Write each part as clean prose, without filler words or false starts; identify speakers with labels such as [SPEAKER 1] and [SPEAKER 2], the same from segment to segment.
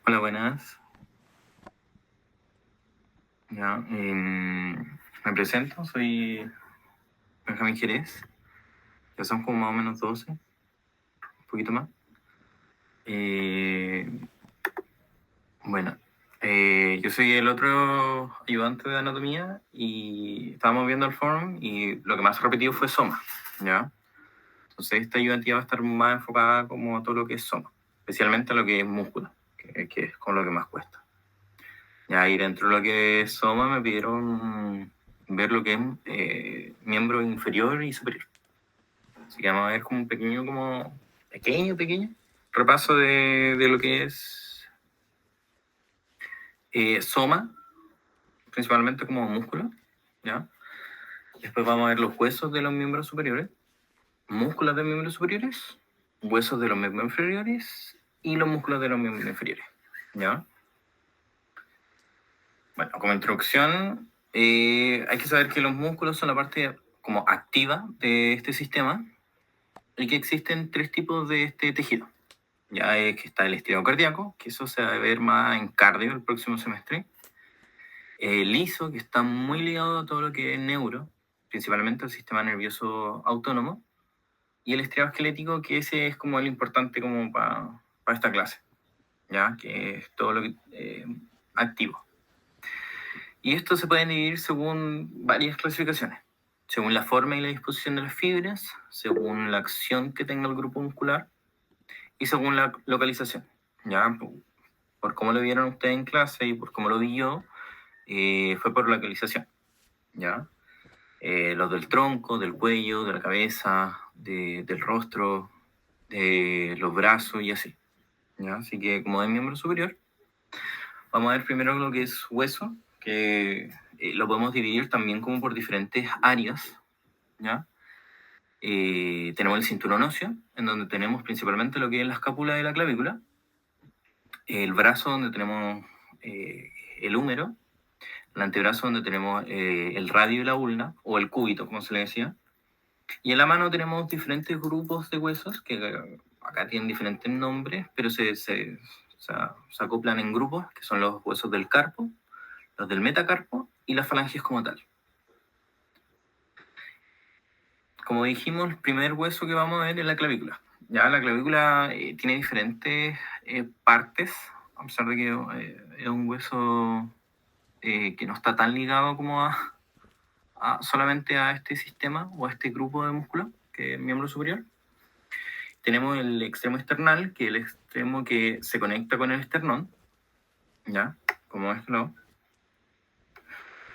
[SPEAKER 1] Hola, buenas. Ya, me presento, soy Benjamín Jerez. Ya son como más o menos 12, un poquito más. Eh, bueno, yo soy el otro ayudante de anatomía y estábamos viendo el forum y lo que más repetido fue soma, ¿ya? Entonces esta ayudantía va a estar más enfocada como a todo lo que es soma, especialmente a lo que es músculo, que es con lo que más cuesta. Ya, y dentro de lo que es soma me pidieron ver lo que es miembro inferior y superior. Así que vamos a ver como un pequeño repaso de lo que es soma, principalmente como músculo, ¿ya? Después vamos a ver los huesos de los miembros superiores, músculos de miembros superiores, huesos de los miembros inferiores y los músculos de los miembros inferiores, ¿ya? Bueno, como introducción, hay que saber que los músculos son la parte como activa de este sistema y que existen tres tipos de este tejido. Ya es que está el estriado cardíaco, que eso se va a ver más en cardio el próximo semestre. El liso, que está muy ligado a todo lo que es neuro, principalmente al sistema nervioso autónomo. Y el estriado esquelético, que ese es como el importante como para esta clase, ya que es todo lo que activo. Y esto se puede dividir según varias clasificaciones, según la forma y la disposición de las fibras, según la acción que tenga el grupo muscular y según la localización. Ya, por cómo lo vieron ustedes en clase y por cómo lo vi yo, fue por localización. ¿Ya? Los del tronco, del cuello, de la cabeza, del rostro, de los brazos y así. ¿Ya? Así que como es miembro superior, vamos a ver primero lo que es hueso, que lo podemos dividir también como por diferentes áreas, ¿ya? Tenemos el cinturón óseo, en donde tenemos principalmente lo que es la escápula de la clavícula, el brazo donde tenemos el húmero, el antebrazo donde tenemos el radio y la ulna, o el cúbito, como se le decía, y en la mano tenemos diferentes grupos de huesos que acá tienen diferentes nombres, pero se acoplan en grupos, que son los huesos del carpo, los del metacarpo y las falanges como tal. Como dijimos, el primer hueso que vamos a ver es la clavícula. Ya la clavícula tiene diferentes partes, a pesar de que es un hueso que no está tan ligado como solamente a este sistema o a este grupo de músculos, que es el miembro superior. Tenemos el extremo esternal, que es el extremo que se conecta con el esternón, ¿ya? Como esto.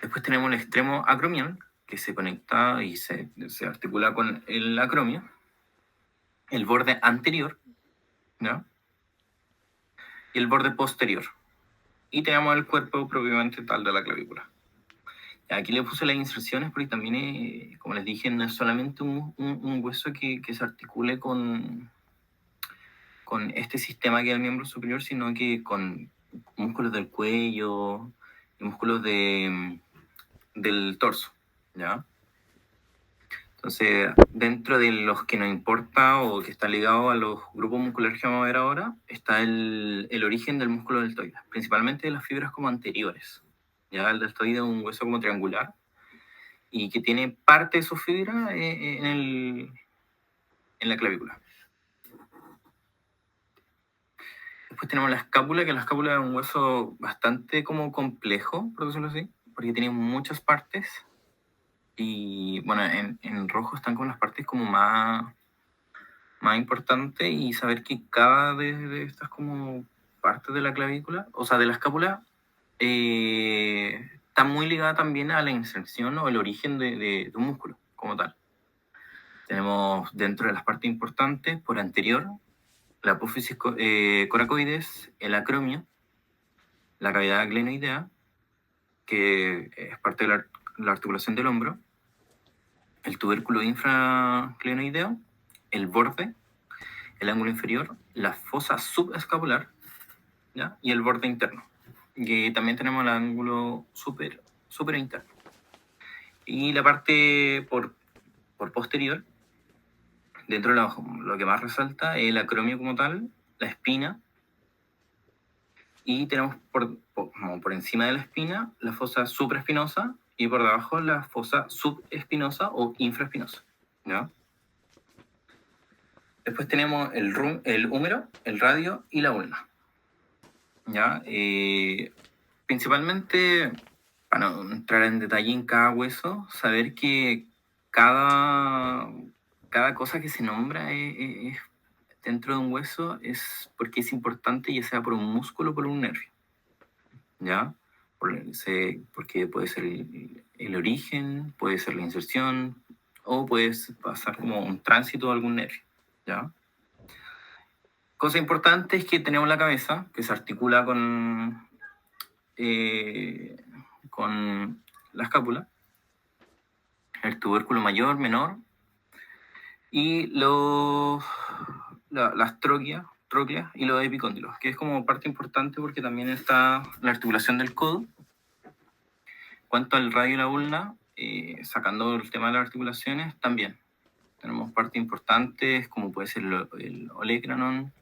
[SPEAKER 1] Después tenemos el extremo acromial, que se conecta y se articula con el acromio. El borde anterior, ¿ya? Y el borde posterior. Y tenemos el cuerpo propiamente tal de la clavícula. Aquí le puse las inserciones porque también, como les dije, no es solamente un hueso que se articule con este sistema que es el miembro superior, sino que con músculos del cuello y músculos del torso, ¿ya? Entonces, dentro de los que nos importa o que está ligado a los grupos musculares que vamos a ver ahora, está el origen del músculo deltoide, principalmente de las fibras como anteriores. ¿Ya? El deltoide es un hueso como triangular y que tiene parte de su fibra en la clavícula. Después tenemos la escápula, que la escápula es un hueso bastante como complejo, por decirlo así, porque tiene muchas partes. Y bueno, en rojo están con las partes como más importantes y saber que cada de estas como partes de la clavícula, o sea, de la escápula, está muy ligada también a la inserción o el origen de un músculo como tal. Tenemos dentro de las partes importantes, por anterior, la apófisis coracoides, el acromio, la cavidad glenoidea, que es parte de la articulación del hombro, el tubérculo infraglenoideo, el borde, el ángulo inferior, la fosa subescapular, ¿ya? Y el borde interno. Y también tenemos el ángulo super interno. Y la parte por posterior, dentro de lo que más resalta es el acromio como tal, la espina, Y tenemos como por encima de la espina la fosa supraespinosa y por debajo la fosa subespinosa o infraespinosa, ¿ya? Después tenemos el húmero, el radio y la ulna, ¿ya? Principalmente, para no entrar en detalle en cada hueso, saber que cada, cada cosa que se nombra dentro de un hueso es porque es importante, ya sea por un músculo o por un nervio, ¿ya? Porque puede ser el origen, puede ser la inserción, o puede pasar como un tránsito de algún nervio, ¿ya? Cosa importante es que tenemos la cabeza, que se articula eh, con la escápula, el tubérculo mayor, menor, y las trócleas y los epicóndilos, que es como parte importante porque también está la articulación del codo. Cuanto al radio y la ulna, sacando el tema de las articulaciones, también tenemos partes importantes como puede ser el olecranon,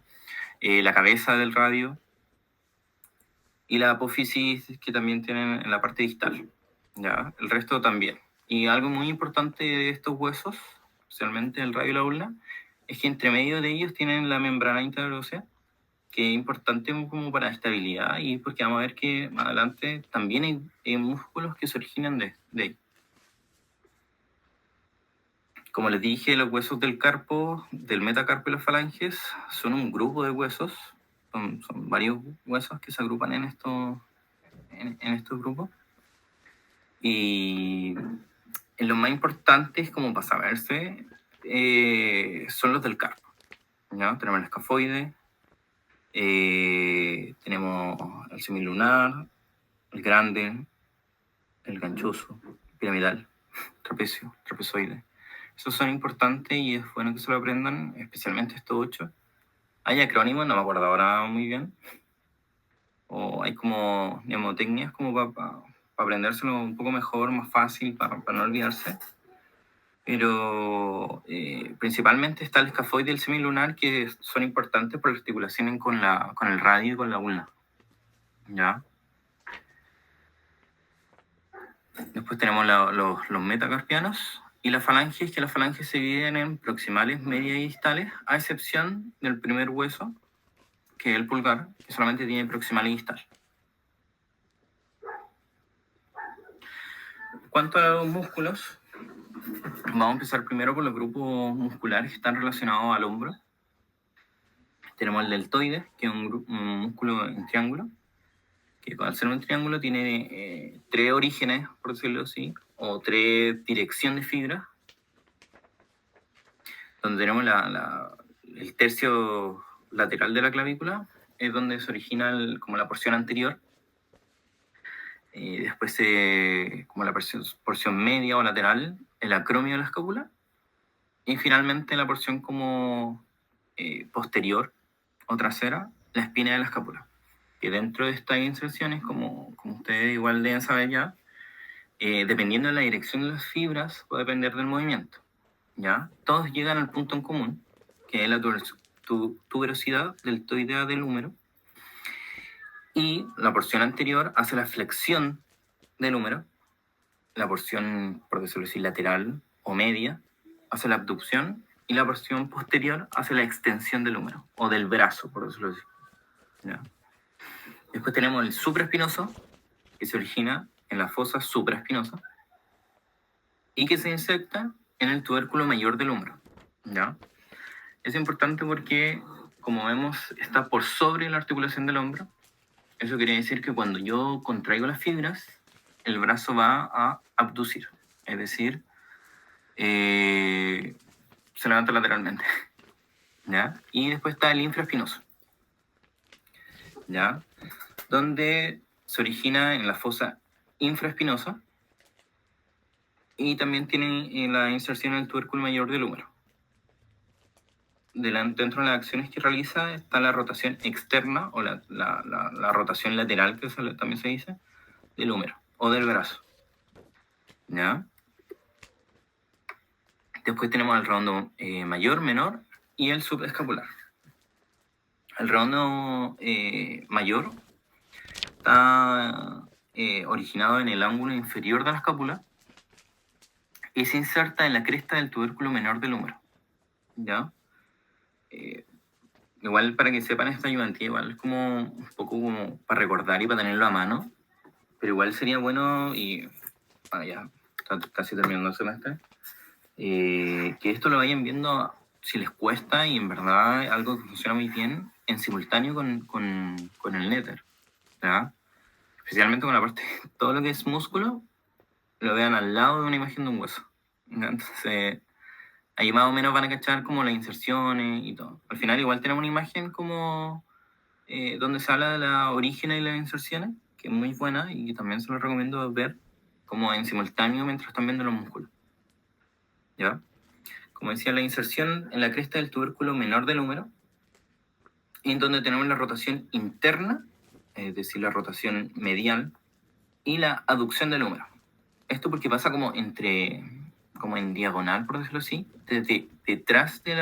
[SPEAKER 1] la cabeza del radio y la apófisis que también tienen en la parte distal. ¿Ya? El resto también. Y algo muy importante de estos huesos, especialmente el radio y la ulna, es que entre medio de ellos tienen la membrana interósea, que es importante como para estabilidad y porque vamos a ver que más adelante también hay músculos que se originan de ahí. Como les dije, los huesos del carpo, del metacarpo y las falanges son un grupo de huesos, son varios huesos que se agrupan en estos grupos. Y los más importantes, como para saberse, son los del carpo, ¿ya? Tenemos el escafoide, tenemos el semilunar, el grande, el ganchoso, piramidal, trapezoide. Esos son importantes y es bueno que se lo aprendan, especialmente estos 8. Hay acrónimos, no me acuerdo ahora muy bien, o hay como mnemotecnias como para aprendérselo un poco mejor, más fácil, para no olvidarse. Pero principalmente está el escafoide y el semilunar, que son importantes por la articulación con el radio y con la ulna, ¿ya? Después tenemos los metacarpianos y las falanges, que las falanges se dividen en proximales, medias y distales, a excepción del primer hueso, que es el pulgar, que solamente tiene proximal y distal. En cuanto a los músculos, vamos a empezar primero por los grupos musculares que están relacionados al hombro. Tenemos el deltoides, que es un músculo en triángulo, que al ser un triángulo tiene 3 orígenes, por decirlo así, o 3 direcciones de fibra, donde tenemos el tercio lateral de la clavícula, es donde se origina como la porción anterior, después como la porción media o lateral, el acromio de la escápula, y finalmente la porción como posterior o trasera, la espina de la escápula. Que dentro de estas inserciones, como ustedes igual deben saber ya, dependiendo de la dirección de las fibras, puede depender del movimiento, ¿ya? Todos llegan al punto en común, que es la tuberosidad deltoidea del húmero, y la porción anterior hace la flexión del húmero, la porción, por decirlo así, lateral o media, hace la abducción, y la porción posterior hace la extensión del húmero, o del brazo, por decirlo así, ¿ya? Después tenemos el supraespinoso, que se origina en la fosa supraespinosa y que se inserta en el tubérculo mayor del húmero, ¿ya? Es importante porque, como vemos, está por sobre la articulación del hombro. Eso quiere decir que cuando yo contraigo las fibras, el brazo va a abducir, es decir, se levanta lateralmente, ¿ya? Y después está el infraespinoso, ¿ya? Donde se origina en la fosa infraespinosa y también tiene la inserción en el tubérculo mayor del húmero. Dentro de las acciones que realiza está la rotación externa o la rotación lateral, que también se dice, del húmero o del brazo, ¿ya? Después tenemos el redondo mayor, menor y el subescapular. El redondo mayor está originado en el ángulo inferior de la escápula y se inserta en la cresta del tubérculo menor del húmero. ¿Ya? Igual para que sepan esta ayudantía, igual es como un poco como para recordar y para tenerlo a mano, pero igual sería bueno, y bueno, ya está casi terminando el semestre, que esto lo vayan viendo si les cuesta y en verdad algo que funciona muy bien en simultáneo con el Nether, ¿ya? Especialmente con la parte, todo lo que es músculo, lo vean al lado de una imagen de un hueso. ¿Ya? Entonces, ahí más o menos van a cachar como las inserciones y todo. Al final igual tenemos una imagen como donde se habla de la origen y las inserciones, que es muy buena y que también se lo recomiendo ver como en simultáneo mientras están viendo los músculos. ¿Ya? Como decía, la inserción en la cresta del tubérculo menor del húmero, en donde tenemos la rotación interna, es decir, la rotación medial, y la aducción del húmero. Esto porque pasa como como en diagonal, por decirlo así, desde detrás de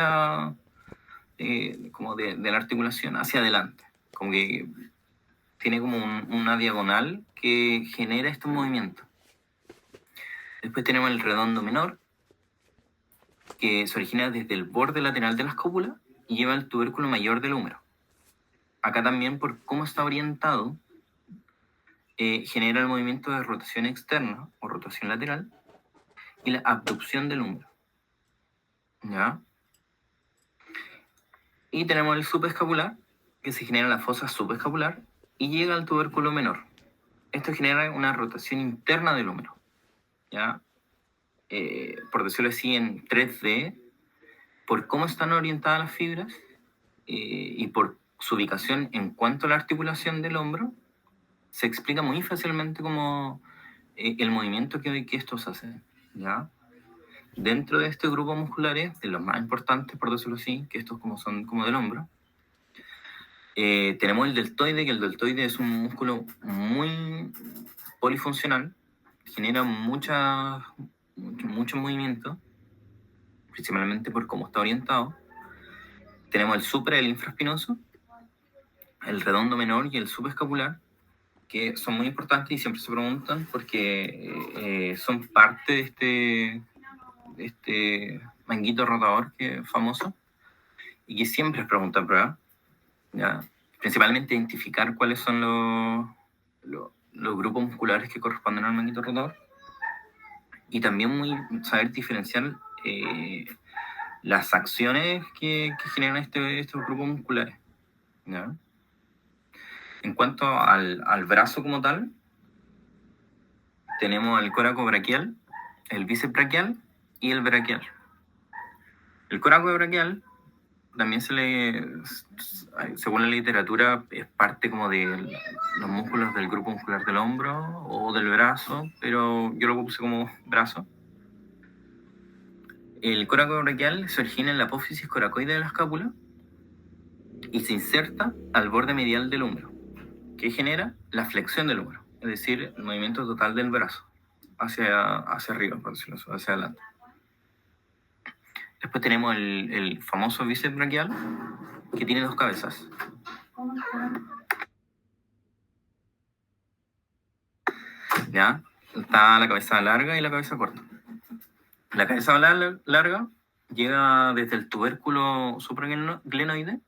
[SPEAKER 1] de la articulación hacia adelante. Como que tiene como una diagonal que genera estos movimientos. Después tenemos el redondo menor, que se origina desde el borde lateral de la escápula y lleva al tubérculo mayor del húmero. Acá también, por cómo está orientado, genera el movimiento de rotación externa o rotación lateral y la abducción del húmero. ¿Ya? Y tenemos el subescapular, que se genera en la fosa subescapular y llega al tubérculo menor. Esto genera una rotación interna del húmero. ¿Ya? Por decirlo así, en 3D, por cómo están orientadas las fibras y por su ubicación en cuanto a la articulación del hombro, se explica muy fácilmente como el movimiento que estos hacen. ¿Ya? Dentro de este grupo musculares, de los más importantes, por decirlo así, que estos como son como del hombro, tenemos el deltoide, que el deltoide es un músculo muy polifuncional, genera mucho movimiento, principalmente por cómo está orientado. Tenemos el supra, el infraespinoso, el redondo menor y el subescapular, que son muy importantes y siempre se preguntan porque son parte de este manguito rotador que es famoso y que siempre es pregunta a prueba, ¿ya? Principalmente identificar cuáles son los grupos musculares que corresponden al manguito rotador y también saber diferenciar las acciones que generan estos grupos musculares, ¿ya? En cuanto al brazo como tal, tenemos el córaco braquial, el bíceps braquial y el braquial. El córaco braquial también según la literatura, es parte como de los músculos del grupo muscular del hombro o del brazo, pero yo lo puse como brazo. El córaco braquial se origina en la apófisis coracoide de la escápula y se inserta al borde medial del húmero, que genera la flexión del húmero, es decir, el movimiento total del brazo hacia arriba, por decirlo así, hacia adelante. Después tenemos el famoso bíceps braquial, que tiene dos cabezas. ¿Ya? Está la cabeza larga y la cabeza corta. La cabeza larga llega desde el tubérculo supraglenoide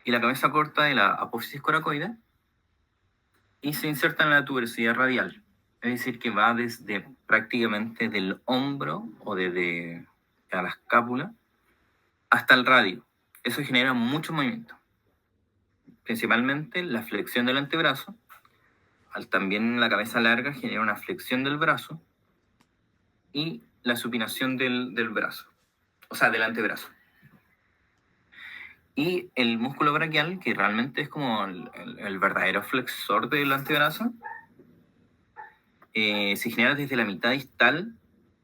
[SPEAKER 1] y la cabeza corta de la apófisis coracoide y se inserta en la tuberosidad radial. Es decir, que va desde prácticamente del hombro o desde la escápula hasta el radio. Eso genera mucho movimiento. Principalmente la flexión del antebrazo. También la cabeza larga genera una flexión del brazo y la supinación del brazo, o sea, del antebrazo. Y el músculo braquial, que realmente es como el verdadero flexor del antebrazo, se genera desde la mitad distal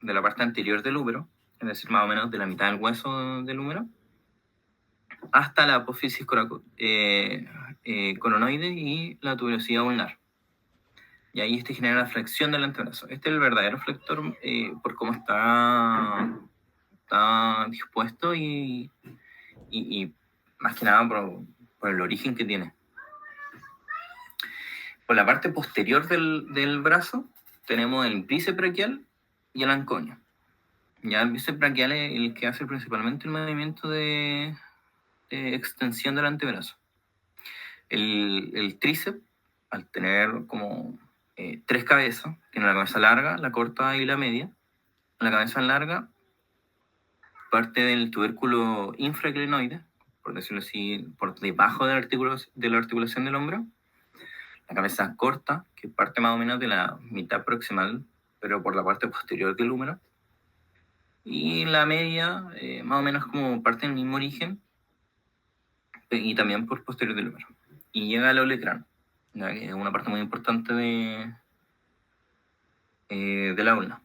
[SPEAKER 1] de la parte anterior del húmero, es decir, más o menos de la mitad del hueso del húmero, hasta la apófisis coronoide y la tuberosidad ulnar. Y ahí genera la flexión del antebrazo. Este es el verdadero flexor por cómo está dispuesto y más que nada por el origen que tiene. por la parte posterior del brazo tenemos el bíceps braquial y el anconio. Ya el bíceps braquial es el que hace principalmente el movimiento de extensión del antebrazo. El tríceps, al tener como tres cabezas, tiene la cabeza larga, la corta y la media. La cabeza larga parte del tubérculo infraclinoide, por decirlo así, por debajo de la articulación del hombro. La cabeza corta, que parte más o menos de la mitad proximal, pero por la parte posterior del húmero. Y la media, más o menos como parte del mismo origen, y también por posterior del húmero. Y llega al olecrano, ¿ya? Que es una parte muy importante de la ulna.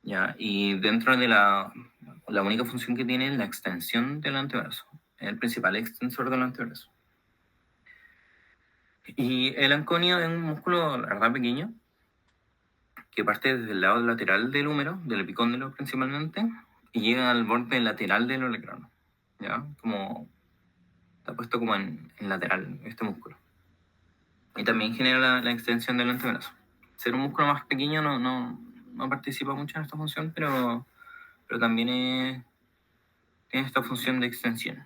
[SPEAKER 1] ¿Ya? Y dentro de la única función que tiene es la extensión del antebrazo, es el principal extensor del antebrazo. Y el anconio es un músculo, la verdad, pequeño, que parte desde el lado lateral del húmero, del epicóndilo principalmente, y llega al borde lateral del olecrano, ¿ya? Como está puesto como en lateral este músculo. Y también genera la extensión del antebrazo. Ser un músculo más pequeño no participa mucho en esta función, pero también tiene esta función de extensión.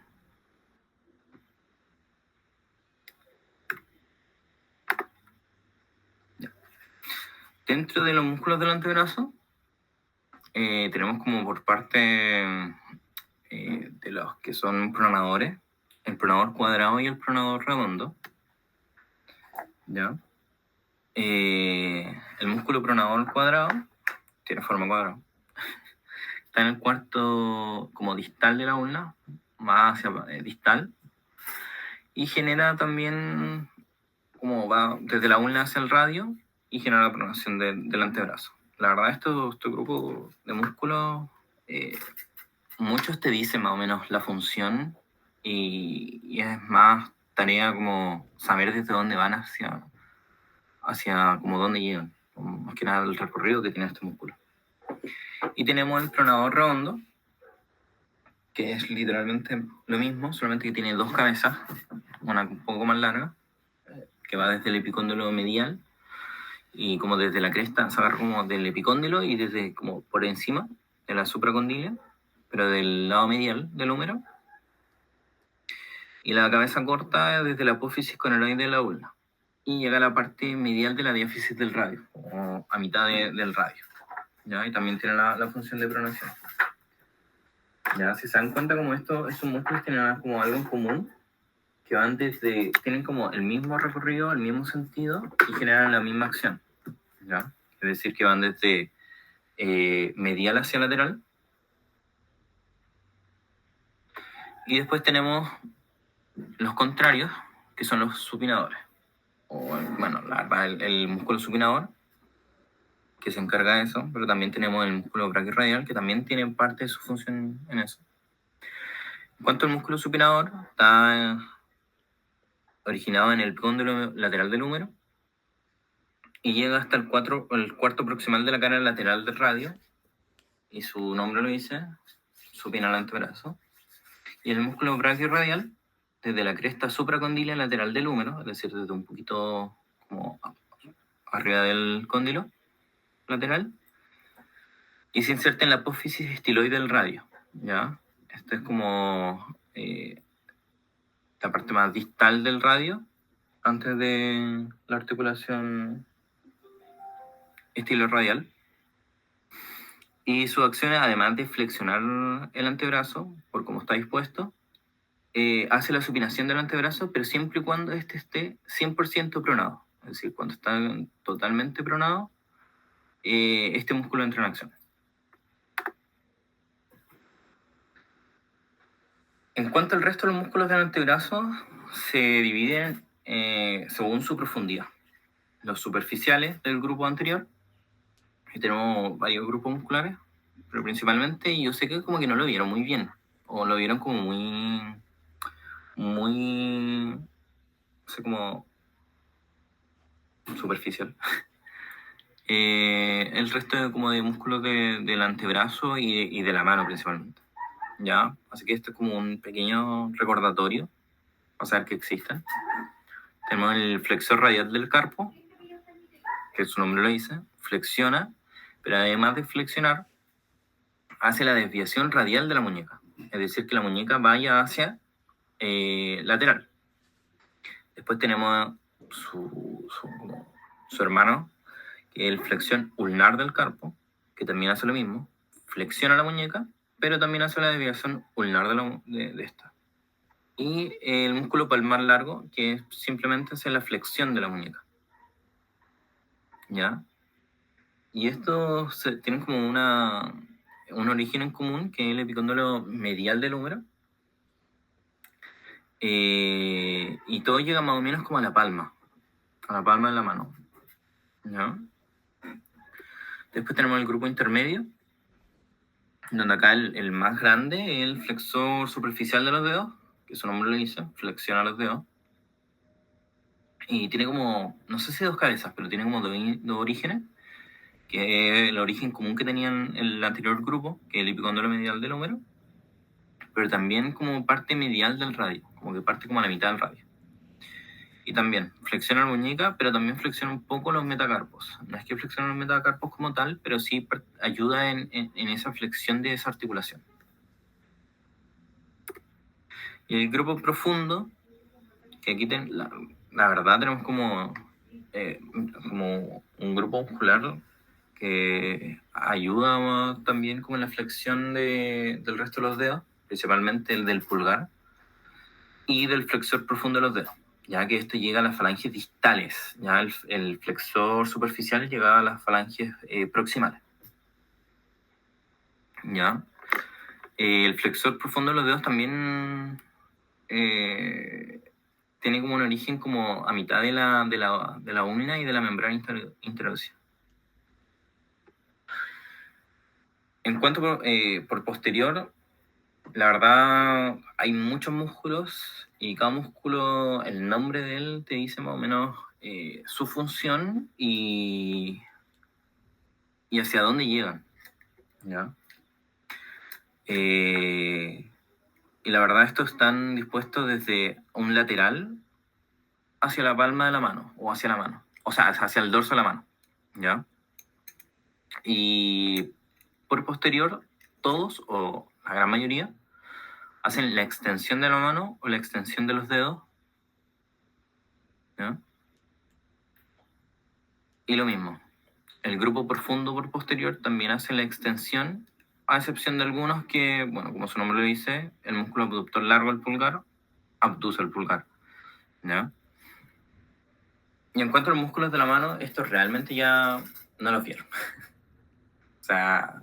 [SPEAKER 1] Ya. Dentro de los músculos del antebrazo, tenemos como por parte de los que son pronadores, el pronador cuadrado y el pronador redondo. ¿Ya? El músculo pronador cuadrado tiene forma cuadrada. Está en el cuarto como distal de la ulna, más hacia distal, y genera también, como va desde la ulna hacia el radio, y genera la pronación del antebrazo. La verdad, este grupo de músculos, muchos te dicen más o menos la función, y es más tarea como saber desde dónde van hacia como dónde llegan, más que nada el recorrido que tiene este músculo. Y tenemos el pronador redondo, que es literalmente lo mismo, solamente que tiene dos cabezas, una un poco más larga, que va desde el epicóndilo medial y como desde la cresta, se agarra como del epicóndilo y desde como por encima de la supracondilia, pero del lado medial del húmero. Y la cabeza corta desde la apófisis conoidea de la ulna y llega a la parte medial de la diáfisis del radio, o a mitad del radio, ¿ya? Y también tiene la función de pronación. Ya, si se dan cuenta, como estos músculos tienen como algo en común, que van tienen como el mismo recorrido, el mismo sentido y generan la misma acción, ¿ya? Es decir, que van desde medial hacia lateral. Y después tenemos los contrarios, que son los supinadores. O, bueno, la verdad, el músculo supinador, que se encarga de eso, pero también tenemos el músculo braquiorradial, que también tiene parte de su función en eso. En cuanto al músculo supinador, está originado en el cóndilo lateral del húmero y llega hasta el cuarto proximal de la cara lateral del radio, y su nombre lo dice, supina el antebrazo. Y el músculo braquiorradial, desde la cresta supracondilia lateral del húmero, es decir, desde un poquito como arriba del cóndilo lateral, y se inserta en la apófisis estiloide del radio, ¿ya? Esto es como la parte más distal del radio, antes de la articulación estilo-radial. Y su acción, además de flexionar el antebrazo, por cómo está dispuesto, hace la supinación del antebrazo, pero siempre y cuando este esté 100% pronado. Es decir, cuando está totalmente pronado, este músculo entra en acción. En cuanto al resto de los músculos del antebrazo, se dividen según su profundidad. Los superficiales del grupo anterior, y tenemos varios grupos musculares, pero principalmente yo sé que como que no lo vieron muy bien, o lo vieron como muy, no sé, como superficial. El resto como de músculos del antebrazo y de la mano principalmente, ¿ya? Así que esto es como un pequeño recordatorio, para saber que existen. Tenemos el flexor radial del carpo, que su nombre lo dice, flexiona, pero además de flexionar, hace la desviación radial de la muñeca. Es decir, que la muñeca vaya hacia lateral. Después tenemos su hermano, que es el flexión ulnar del carpo, que también hace lo mismo. Flexiona la muñeca, pero también hace la desviación ulnar de esta. Y el músculo palmar largo, que simplemente hace la flexión de la muñeca. ¿Ya? Y estos tienen como un origen en común, que es el epicóndilo medial del húmero. Y todo llega más o menos como a la palma de la mano. ¿Ya? Después tenemos el grupo intermedio, donde acá el más grande es el flexor superficial de los dedos, que su nombre lo dice, flexiona los dedos. Y tiene como, no sé si dos cabezas, pero tiene como dos orígenes, que es el origen común que tenían el anterior grupo, que es el epicóndilo medial del húmero, pero también como parte medial del radio, como que parte como a la mitad del radio. Y también flexiona la muñeca, pero también flexiona un poco los metacarpos. No es que flexiona los metacarpos como tal, pero sí ayuda en esa flexión de esa articulación. Y el grupo profundo, que aquí la verdad tenemos como un grupo muscular que ayuda también como en la flexión del resto de los dedos, principalmente el del pulgar, y del flexor profundo de los dedos, ya que este llega a las falanges distales, ya el flexor superficial llega a las falanges proximales. ¿Ya? El flexor profundo de los dedos también tiene como un origen como a mitad de la úmina y de la membrana interósea. En cuanto por posterior, la verdad hay muchos músculos y cada músculo, el nombre de él te dice más o menos su función y hacia dónde llegan. ¿Ya? Y la verdad estos están dispuestos desde un lateral hacia la palma de la mano o hacia la mano, o sea, hacia el dorso de la mano. ¿Ya? Y por posterior, todos o la gran mayoría hacen la extensión de la mano o la extensión de los dedos. ¿Ya? Y lo mismo, el grupo profundo por posterior también hace la extensión, a excepción de algunos que, bueno, como su nombre lo dice, el músculo abductor largo del pulgar abduce el pulgar. ¿Ya? Y en cuanto a los músculos de la mano, estos realmente ya no los vieron. O sea,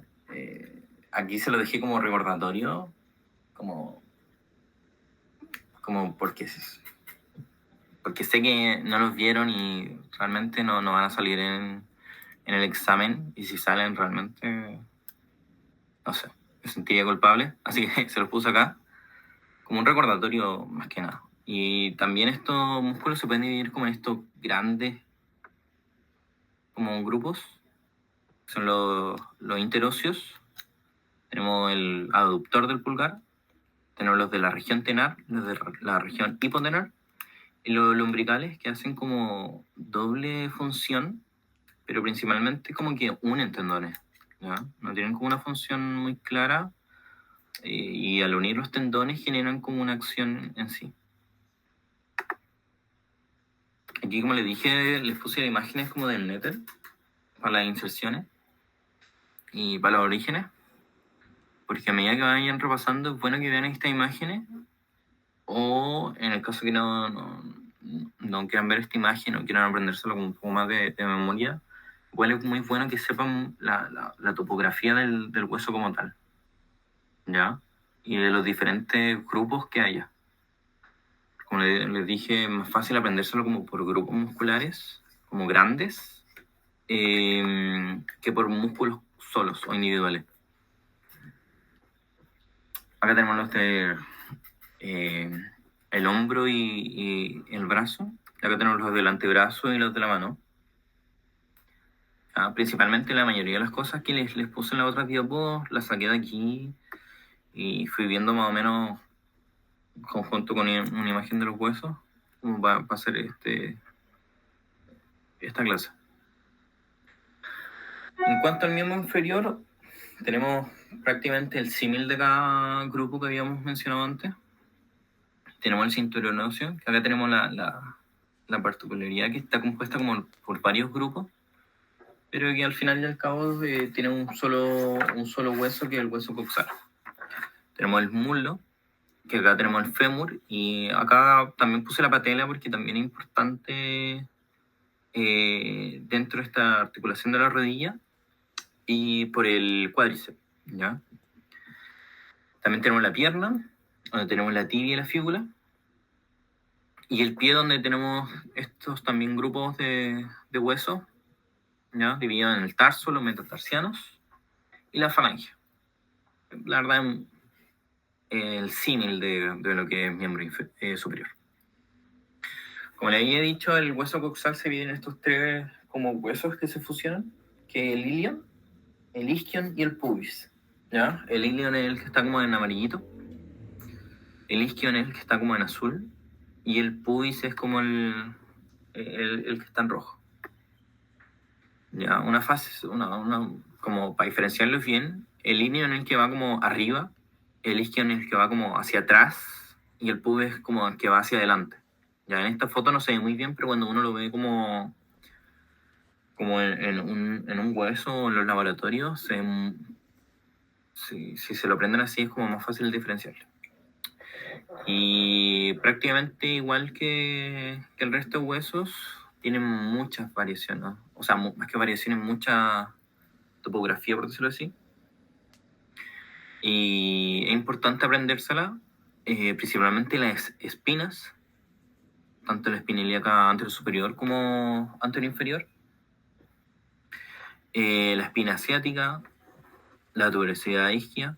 [SPEAKER 1] aquí se lo dejé como recordatorio, como porque sé que no los vieron y realmente no van a salir en el examen, y si salen realmente, no sé, me sentiría culpable, así que se los puse acá como un recordatorio más que nada. Y también estos músculos se pueden dividir como en estos grandes como grupos, son los interóseos, tenemos el aductor del pulgar, tenemos los de la región tenar, los de la región hipotenar, y los lumbricales, que hacen como doble función, pero principalmente como que unen tendones, ¿ya? No tienen como una función muy clara, y al unir los tendones generan como una acción en sí. Aquí, como les dije, les puse imágenes como del Nether para las inserciones y para los orígenes, porque a medida que vayan repasando es bueno que vean estas imágenes, o en el caso que no quieran ver esta imagen o quieran aprendérselo con un poco más de memoria, igual es muy bueno que sepan la topografía del hueso como tal, ¿ya? Y de los diferentes grupos que haya. Como les dije, es más fácil aprendérselo como por grupos musculares, como grandes, que por músculos solos o individuales. Acá tenemos los de el hombro y el brazo. Acá tenemos los del antebrazo y los de la mano. Principalmente la mayoría de las cosas que les puse en la otra diapo las saqué de aquí y fui viendo más o menos conjunto con una imagen de los huesos. como va a ser esta clase. En cuanto al miembro inferior, tenemos prácticamente el símil de cada grupo que habíamos mencionado antes. Tenemos el cinturón óseo, que acá tenemos la particularidad que está compuesta como por varios grupos, pero que al final y al cabo tiene un solo hueso, que es el hueso coxal. Tenemos el muslo, que acá tenemos el fémur, y acá también puse la patela porque también es importante dentro de esta articulación de la rodilla y por el cuádriceps, ¿ya? También tenemos la pierna, donde tenemos la tibia y la fíbula, y el pie, donde tenemos estos también grupos de huesos, ¿ya? Divididos en el tarso, los metatarsianos y la falange. La verdad, el símil de lo que es miembro superior. Como le había dicho, el hueso coxal se divide en estos tres como huesos que se fusionan, que es el ilion, el isquion y el pubis. ¿Ya? El ilion es el que está como en amarillito, el isquion es el que está como en azul, y el pubis es como el que está en rojo. Ya, una fase, como para diferenciarlos bien, el ilion es el que va como arriba, el isquion es el que va como hacia atrás, y el pubis es como el que va hacia adelante. Ya en esta foto no se ve muy bien, pero cuando uno lo ve como en un hueso o en los laboratorios, si se lo prenden así es como más fácil diferenciarlo. Y prácticamente igual que el resto de huesos, tienen muchas variaciones, ¿no? O sea, más que variaciones, mucha topografía, por decirlo así. Y es importante aprendérsela, principalmente las espinas, tanto la espina ilíaca anterior superior como anterior inferior, la espina asiática, la tuberosidad isquia,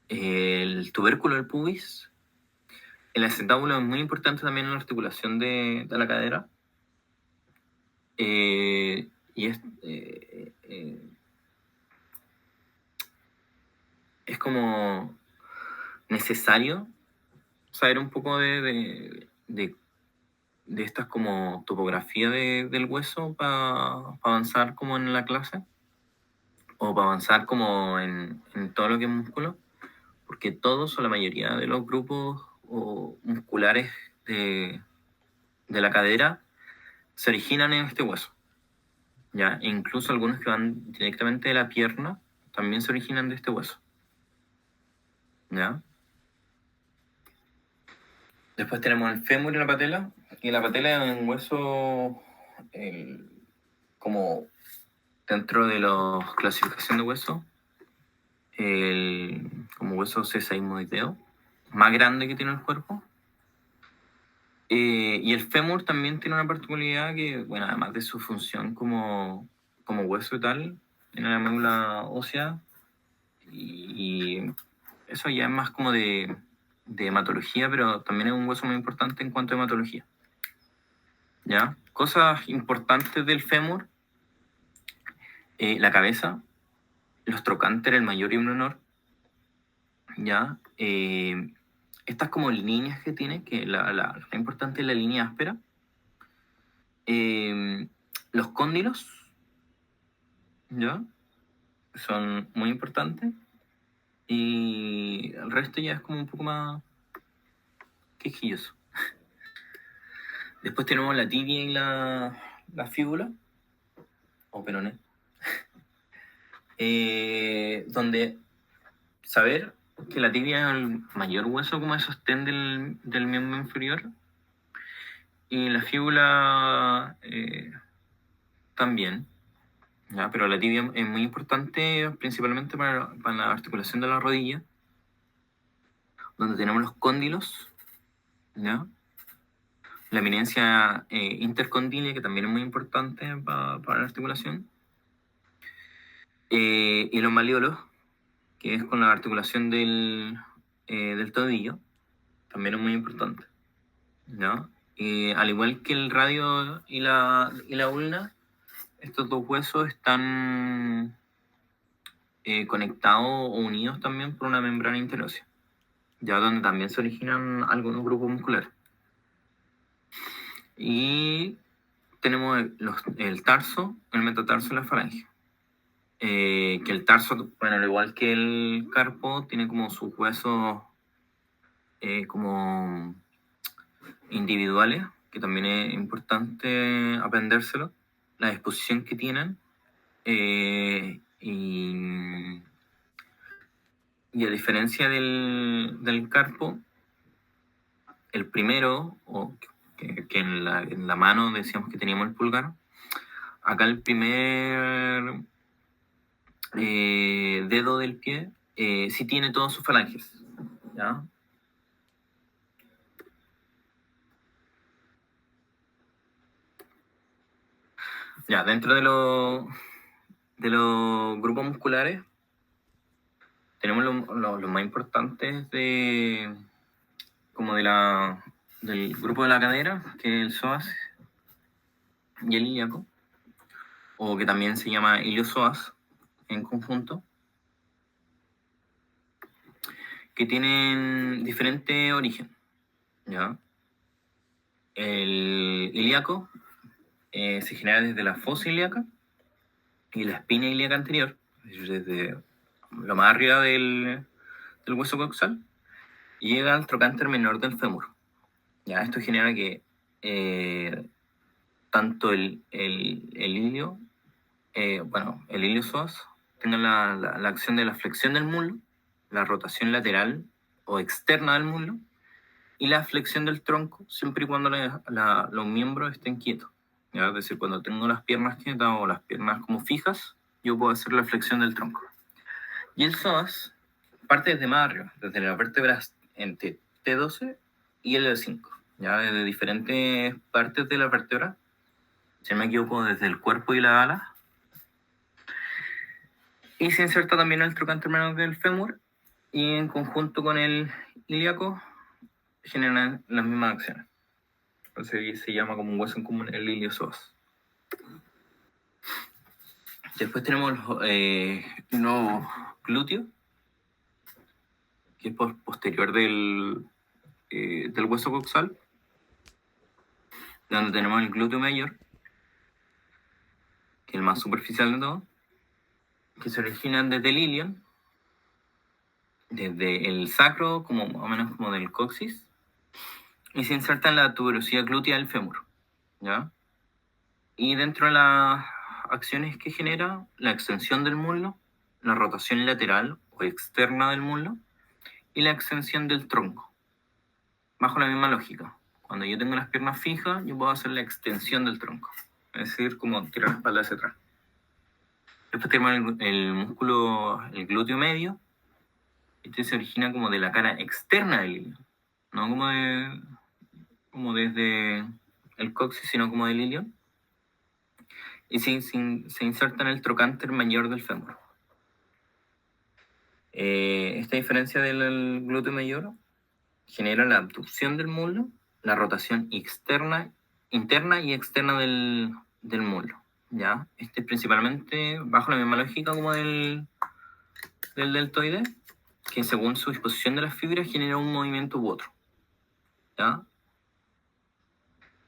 [SPEAKER 1] el tubérculo del pubis. El acetábulo es muy importante también en la articulación de la cadera. Y es como necesario saber un poco de estas como topografía del hueso para avanzar como en la clase, o para avanzar como en todo lo que es músculo, porque todos o la mayoría de los grupos musculares de la cadera se originan en este hueso, ¿ya? E incluso algunos que van directamente de la pierna también se originan de este hueso, ¿ya? Después tenemos el fémur y la patela, y la patela es un hueso como dentro de la clasificación de huesos, como hueso sesamoideo, más grande que tiene el cuerpo. Y el fémur también tiene una particularidad que, bueno, además de su función como hueso y tal, tiene la médula ósea, y eso ya es más como de hematología, pero también es un hueso muy importante en cuanto a hematología. ¿Ya? Cosas importantes del fémur: la cabeza, los trocánteres, el mayor y el menor, ¿ya? Estas como líneas que tiene, que la importante es la línea áspera. Los cóndilos, ¿ya? Son muy importantes, y el resto ya es como un poco más quejilloso. Después tenemos la tibia y la fíbula, o peroné, donde saber que la tibia es el mayor hueso como de sostén del miembro inferior, y la fíbula también, ¿ya? Pero la tibia es muy importante principalmente para la articulación de la rodilla, donde tenemos los cóndilos, ¿ya? La eminencia intercondilia, que también es muy importante para la articulación, y los malleolos, que es con la articulación del tobillo, también es muy importante, ¿no? Al igual que el radio y la ulna, estos dos huesos están conectados o unidos también por una membrana interósea, ya donde también se originan algunos grupos musculares. Y tenemos el tarso, el metatarso y la falange. Que el tarso, bueno, al igual que el carpo, tiene como sus huesos como individuales, que también es importante aprendérselo, la disposición que tienen. Y a diferencia del carpo, el primero, o que en la mano decíamos que teníamos el pulgar, acá el primer dedo del pie sí tiene todas sus falanges, ¿ya? Ya, dentro de los grupos musculares tenemos los más importantes como del grupo de la cadera, que es el psoas y el ilíaco, o que también se llama iliosoas en conjunto, que tienen diferente origen, ¿ya? El ilíaco se genera desde la fosa ilíaca y la espina ilíaca anterior, es decir, desde lo más arriba del hueso coxal, y llega al trocánter menor del fémur. ¿Ya? Esto genera que tanto el ilio, el ilio psoas, tenga la acción de la flexión del muslo, la rotación lateral o externa del muslo, y la flexión del tronco, siempre y cuando los miembros estén quietos. ¿Ya? Es decir, cuando tengo las piernas quietas o las piernas como fijas, yo puedo hacer la flexión del tronco. Y el psoas parte desde más arriba, desde las vértebras entre T12 y L5, ya desde diferentes partes de la vértebra, si no me equivoco, desde el cuerpo y la ala, y se inserta también el trocánter menor del fémur, y en conjunto con el ilíaco generan las mismas acciones. Entonces se llama como un hueso en común el iliosoas. Después tenemos los glúteos, que es posterior del hueso coxal, donde tenemos el glúteo mayor, que es el más superficial de todo, que se originan desde el ilion, desde el sacro, como más o menos como del coxis, y se inserta en la tuberosidad glútea del fémur, ¿ya? Y dentro de las acciones que genera, la extensión del muslo, la rotación lateral o externa del muslo, y la extensión del tronco, bajo la misma lógica. Cuando yo tengo las piernas fijas, yo puedo hacer la extensión del tronco, es decir, como tirar la espalda hacia atrás. Después tenemos el músculo, el glúteo medio. Este se origina como de la cara externa del ilion, no como desde el coxis, sino como del ilion, y se inserta en el trocánter mayor del fémur. Esta diferencia del glúteo mayor genera la abducción del muslo, la rotación interna y externa del muslo, ¿ya? Este principalmente bajo la misma lógica como del deltoide, que según su disposición de las fibras genera un movimiento u otro, ¿ya?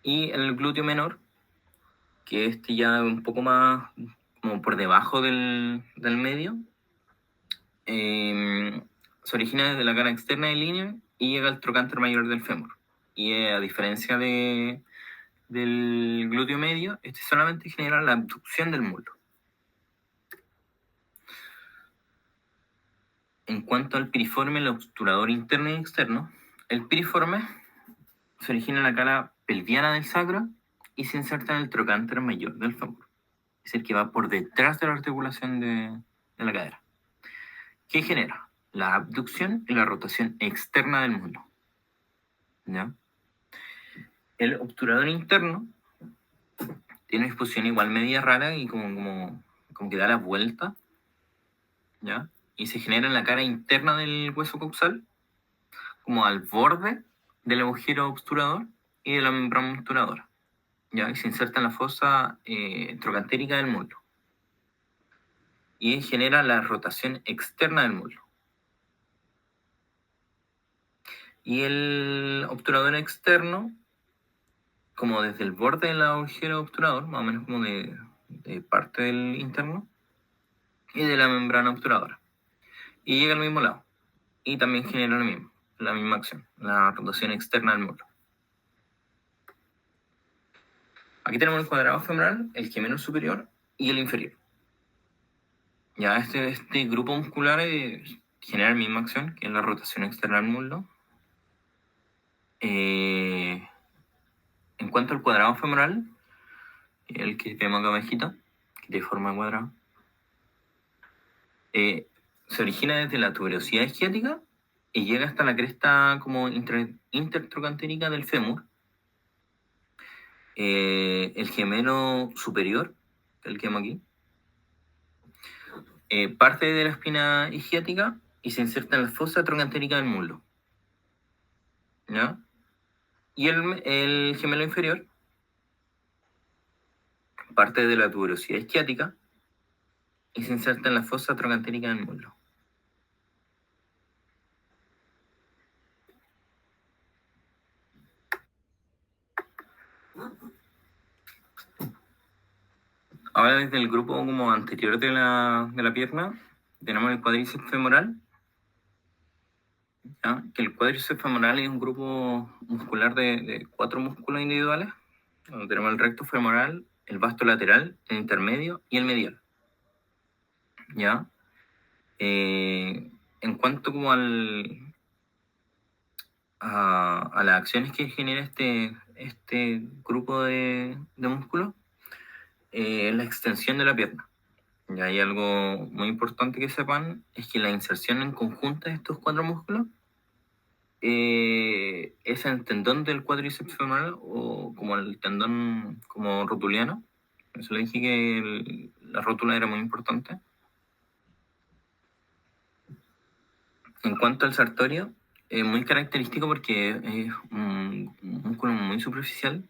[SPEAKER 1] Y el glúteo menor, que este ya un poco más como por debajo del medio, se origina desde la cara externa del ilion y llega al trocánter mayor del fémur. Y a diferencia del glúteo medio, este solamente genera la abducción del muslo. En cuanto al piriforme, el obturador interno y externo, el piriforme se origina en la cara pelviana del sacro y se inserta en el trocánter mayor del fémur. Es decir, que va por detrás de la articulación de la cadera. ¿Qué genera? La abducción y la rotación externa del muslo, ¿ya? El obturador interno tiene una disposición igual media rara y como que da la vuelta, ¿ya? Y se genera en la cara interna del hueso coxal, como al borde del agujero obturador y de la membrana obturadora, ¿ya? Y se inserta en la fosa trocantérica del muslo. Y genera la rotación externa del muslo. Y el obturador externo como desde el borde del agujero obturador, más o menos como de parte del interno, y de la membrana obturadora. Y llega al mismo lado. Y también genera lo mismo, la misma acción, la rotación externa del muslo. Aquí tenemos el cuadrado femoral, el gemelo superior y el inferior. Ya este grupo muscular genera la misma acción, que es la rotación externa del muslo. En cuanto al cuadrado femoral, el que vemos acá abajito, que tiene forma de cuadrado, se origina desde la tuberosidad isquiática y llega hasta la cresta como intertrocantérica del fémur. El gemelo superior, el que vemos aquí, parte de la espina isquiática y se inserta en la fosa trocantérica del muslo. ¿Ya? Y el gemelo inferior parte de la tuberosidad isquiática y se inserta en la fosa trocantérica del muslo. Ahora desde el grupo como anterior de la pierna tenemos el cuádriceps femoral, ¿ya? Que el cuádriceps femoral es un grupo muscular de 4 músculos individuales, donde tenemos el recto femoral, el vasto lateral, el intermedio y el medial. ¿Ya? En cuanto como a las acciones que genera este grupo de músculos, la extensión de la pierna. Y hay algo muy importante que sepan, es que la inserción en conjunta de estos 4 músculos es el tendón del cuádriceps femoral o como el tendón como rotuliano. Por eso le dije que la rótula era muy importante. En cuanto al sartorio, es muy característico porque es un músculo muy superficial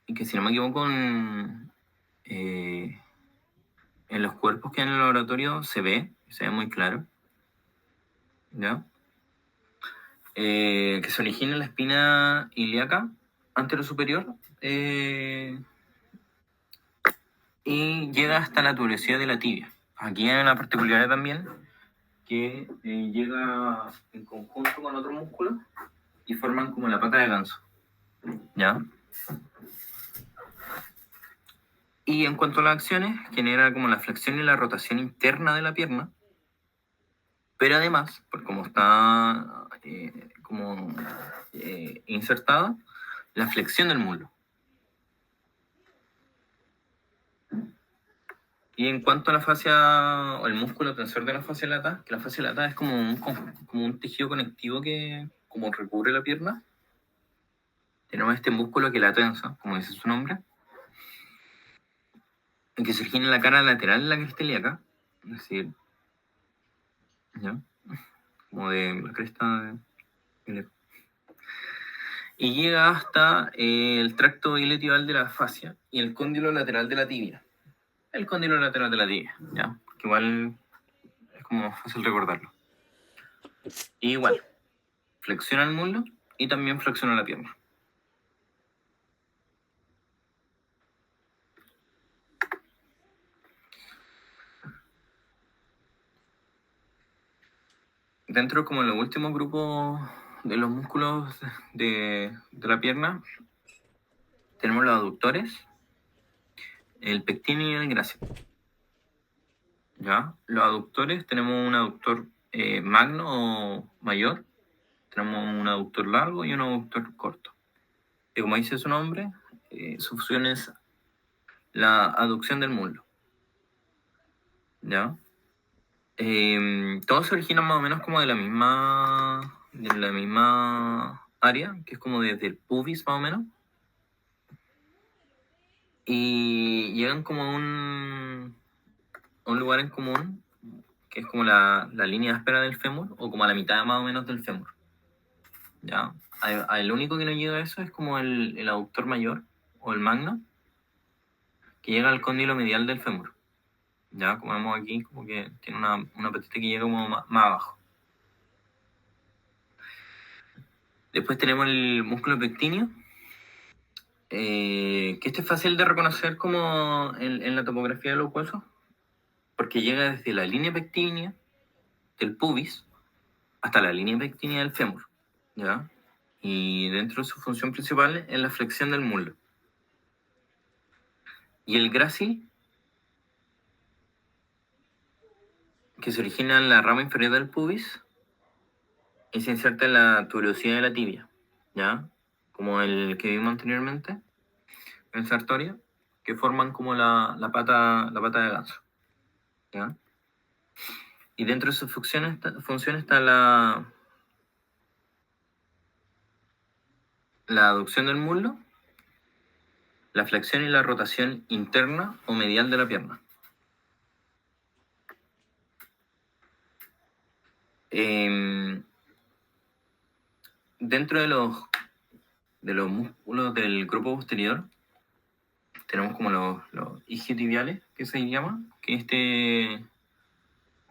[SPEAKER 1] y que si no me equivoco en los cuerpos que hay en el laboratorio se ve muy claro, ¿ya? Que se origina en la espina ilíaca anterosuperior y llega hasta la tuberosidad de la tibia. Aquí hay una particularidad también que llega en conjunto con otro músculo y forman como la pata de ganso, ¿ya? Y en cuanto a las acciones, genera como la flexión y la rotación interna de la pierna, pero además, por como está insertada, la flexión del muslo. Y en cuanto a la fascia, o el músculo tensor de la fascia lata, que la fascia lata es como un tejido conectivo que como recubre la pierna, tenemos este músculo que la tensa, como dice su nombre, en que se origina en la cara lateral de la cresta ilíaca, es decir, ¿ya? Como de la cresta ilíaca. Y llega hasta el tracto iliotibial de la fascia y el cóndilo lateral de la tibia. El cóndilo lateral de la tibia, ¿ya? Porque igual es como fácil recordarlo. Y igual, flexiona el muslo y también flexiona la pierna. Dentro como los últimos grupos de los músculos de la pierna, tenemos los aductores, el pectíneo y el grácil. ¿Ya? Los aductores, tenemos un aductor magno o mayor, tenemos un aductor largo y un aductor corto. Y como dice su nombre, su función es la aducción del muslo. ¿Ya? Todos se originan más o menos como de la misma área, que es como desde el pubis más o menos. Y llegan como a un lugar en común, que es como la línea áspera del fémur, o como a la mitad más o menos del fémur. ¿Ya? El único que no llega a eso es como el aductor mayor, o el magno, que llega al cóndilo medial del fémur. Ya, como vemos aquí, como que tiene una patita que llega como más abajo. Después tenemos el músculo pectíneo, que este es fácil de reconocer como en la topografía de los huesos, porque llega desde la línea pectínea del pubis hasta la línea pectínea del fémur, ¿ya? Y dentro de su función principal es la flexión del muslo. Y el grácil, que se origina en la rama inferior del pubis, y se inserta en la tuberosidad de la tibia, ¿ya? Como el que vimos anteriormente, el sartorio, que forman como la pata de ganso, ¿ya? Y dentro de sus funciones está la aducción del muslo, la flexión y la rotación interna o medial de la pierna. Dentro de los músculos del grupo posterior, tenemos como los isquiotibiales, que se llama, que este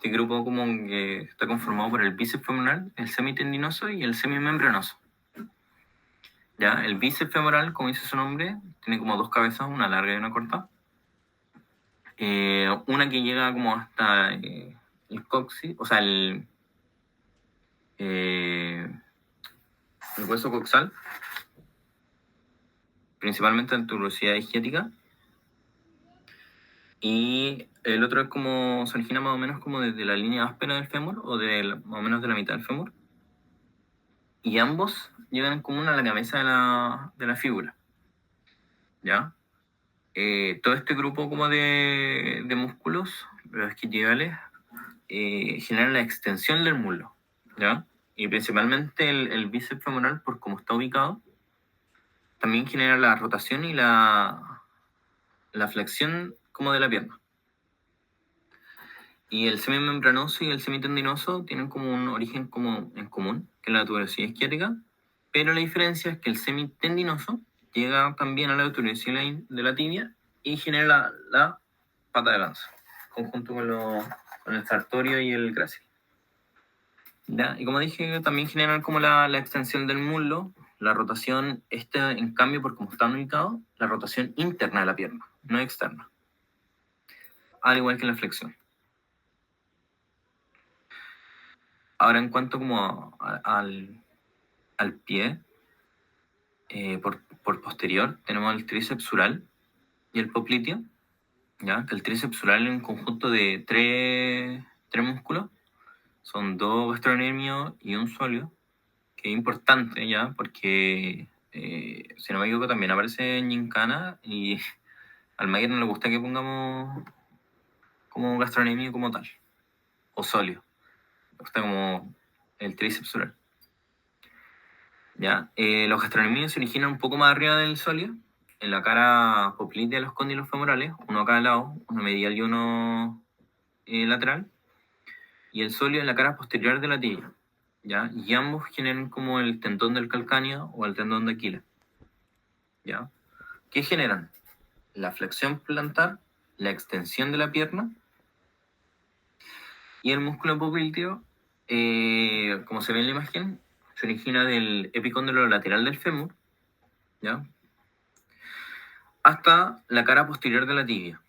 [SPEAKER 1] grupo como que está conformado por el bíceps femoral, el semitendinoso y el semimembranoso. ¿Ya? El bíceps femoral, como dice su nombre, tiene como dos cabezas, una larga y una corta. Una que llega como hasta el coxis, o sea, el hueso coxal, principalmente en tuberosidad isquiática. Y el otro es como, se origina más o menos como desde la línea áspera del fémur, o más o menos de la mitad del fémur. Y ambos llegan en común a la cabeza de la figura, ¿ya? Todo este grupo como de músculos, los isquiotibiales, generan la extensión del muslo, ¿ya? Y principalmente el bíceps femoral, por cómo está ubicado, también genera la rotación y la flexión como de la pierna. Y el semimembranoso y el semitendinoso tienen como un origen como en común, que es la tuberosidad isquiática, pero la diferencia es que el semitendinoso llega también a la tuberosidad de la tibia y genera la pata de ganso, conjunto con el sartorio y el grácil. ¿Ya? Y como dije, también generan como la extensión del muslo, la rotación, en cambio, por cómo están ubicados, la rotación interna de la pierna, no externa, al igual que la flexión. Ahora, en cuanto como al pie, por posterior, tenemos el tríceps sural y el popliteo, ¿ya? Que el tríceps sural es un conjunto de tres músculos, son dos gastrocnemios y un sóleo, que es importante, ¿ya? Porque, si no me equivoco, también aparece en Gincana y al Mayer no le gusta que pongamos como gastrocnemio como tal, o sóleo, le gusta como el tríceps sural. ¿Ya? Los gastrocnemios se originan un poco más arriba del sóleo, en la cara poplitea de los cóndilos femorales, uno a cada lado, uno medial y uno lateral, y el sóleo en la cara posterior de la tibia, ¿ya? Y ambos generan como el tendón del calcáneo o el tendón de Aquiles, ¿ya? ¿Qué generan? La flexión plantar, la extensión de la pierna, y el músculo popliteo, como se ve en la imagen, se origina del epicóndilo lateral del fémur, ¿ya? Hasta la cara posterior de la tibia,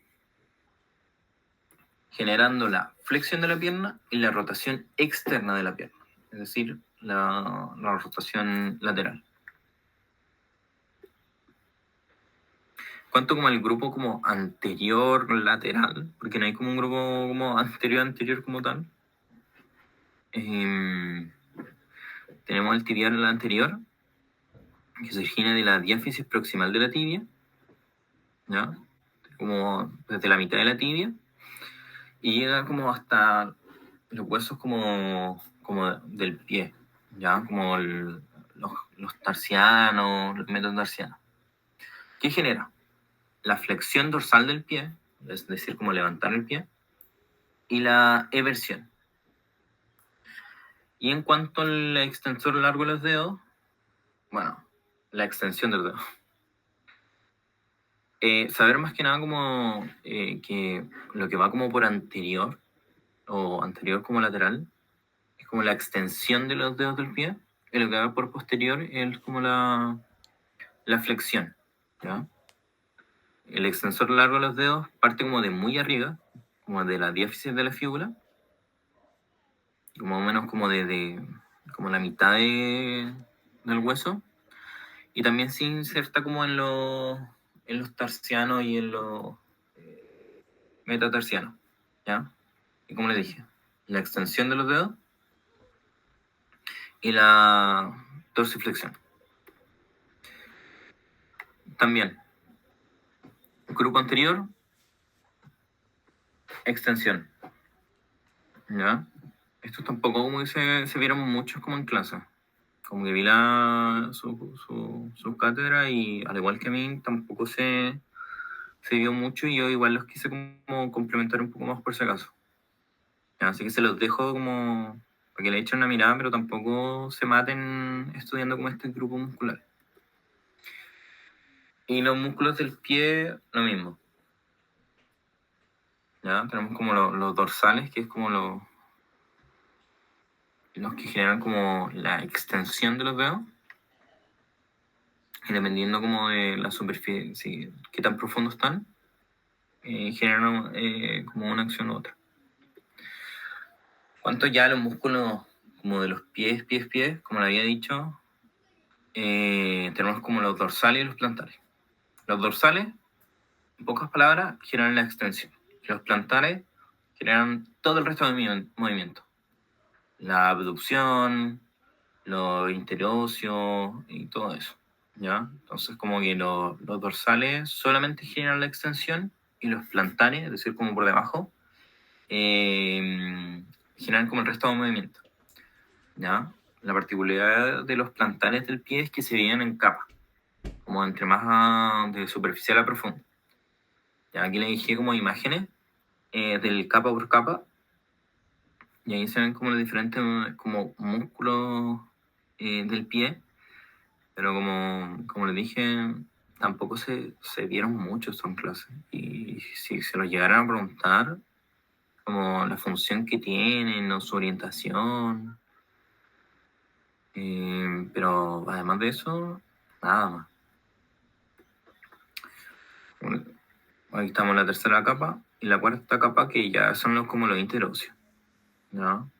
[SPEAKER 1] generando la flexión de la pierna y la rotación externa de la pierna, es decir, la rotación lateral. Cuanto como el grupo como anterior lateral, porque no hay como un grupo como anterior como tal, tenemos el tibial anterior, que se origina de la diáfisis proximal de la tibia, ¿ya? Como desde la mitad de la tibia, y llega como hasta los huesos como del pie, ¿ya? Como los tarsianos, los metatarsianos. ¿Qué genera? La flexión dorsal del pie, es decir, como levantar el pie, y la eversión. Y en cuanto al extensor largo de los dedos, bueno, la extensión del dedo. Saber más que nada como que lo que va como por anterior, o anterior como lateral, es como la extensión de los dedos del pie, y lo que va por posterior es como la flexión, ¿ya? El extensor largo de los dedos parte como de muy arriba, como de la diáfisis de la fíbula, como más o menos como como la mitad del hueso, y también se inserta como en los tarsianos y en los metatarsianos, ¿ya? Y como le dije, la extensión de los dedos y la dorsiflexión. También, grupo anterior, extensión, ¿ya? Estos tampoco como que se vieron muchos como en clase. Como que vi su cátedra y al igual que a mí tampoco se vio mucho y yo igual los quise como complementar un poco más por si acaso. ¿Ya? Así que se los dejo como para que le echen una mirada, pero tampoco se maten estudiando como este grupo muscular. Y los músculos del pie, lo mismo. ¿Ya? Tenemos como los dorsales, que es como los que generan como la extensión de los dedos. Y dependiendo como de la superficie, si, qué tan profundo están, generan como una acción u otra. ¿Cuánto ya los músculos como de los pies, como le había dicho, tenemos como los dorsales y los plantares. Los dorsales, en pocas palabras, generan la extensión. Los plantares generan todo el resto de movimiento. La abducción, los interóseos y todo eso. ¿Ya? Entonces como que los dorsales solamente generan la extensión y los plantares, es decir, como por debajo, generan como el resto de movimiento. ¿Ya? La particularidad de los plantares del pie es que se dividen en capas, como entre más de superficial a profundo. Ya aquí le dije como imágenes del capa por capa, y ahí se ven como los diferentes como músculos del pie, pero como les dije, tampoco se vieron mucho esto en clase. Y si se lo llegaran a preguntar, como la función que tienen o su orientación, pero además de eso, nada más. Bueno, ahí estamos en la tercera capa y la cuarta capa que ya son como los interóseos, ¿no?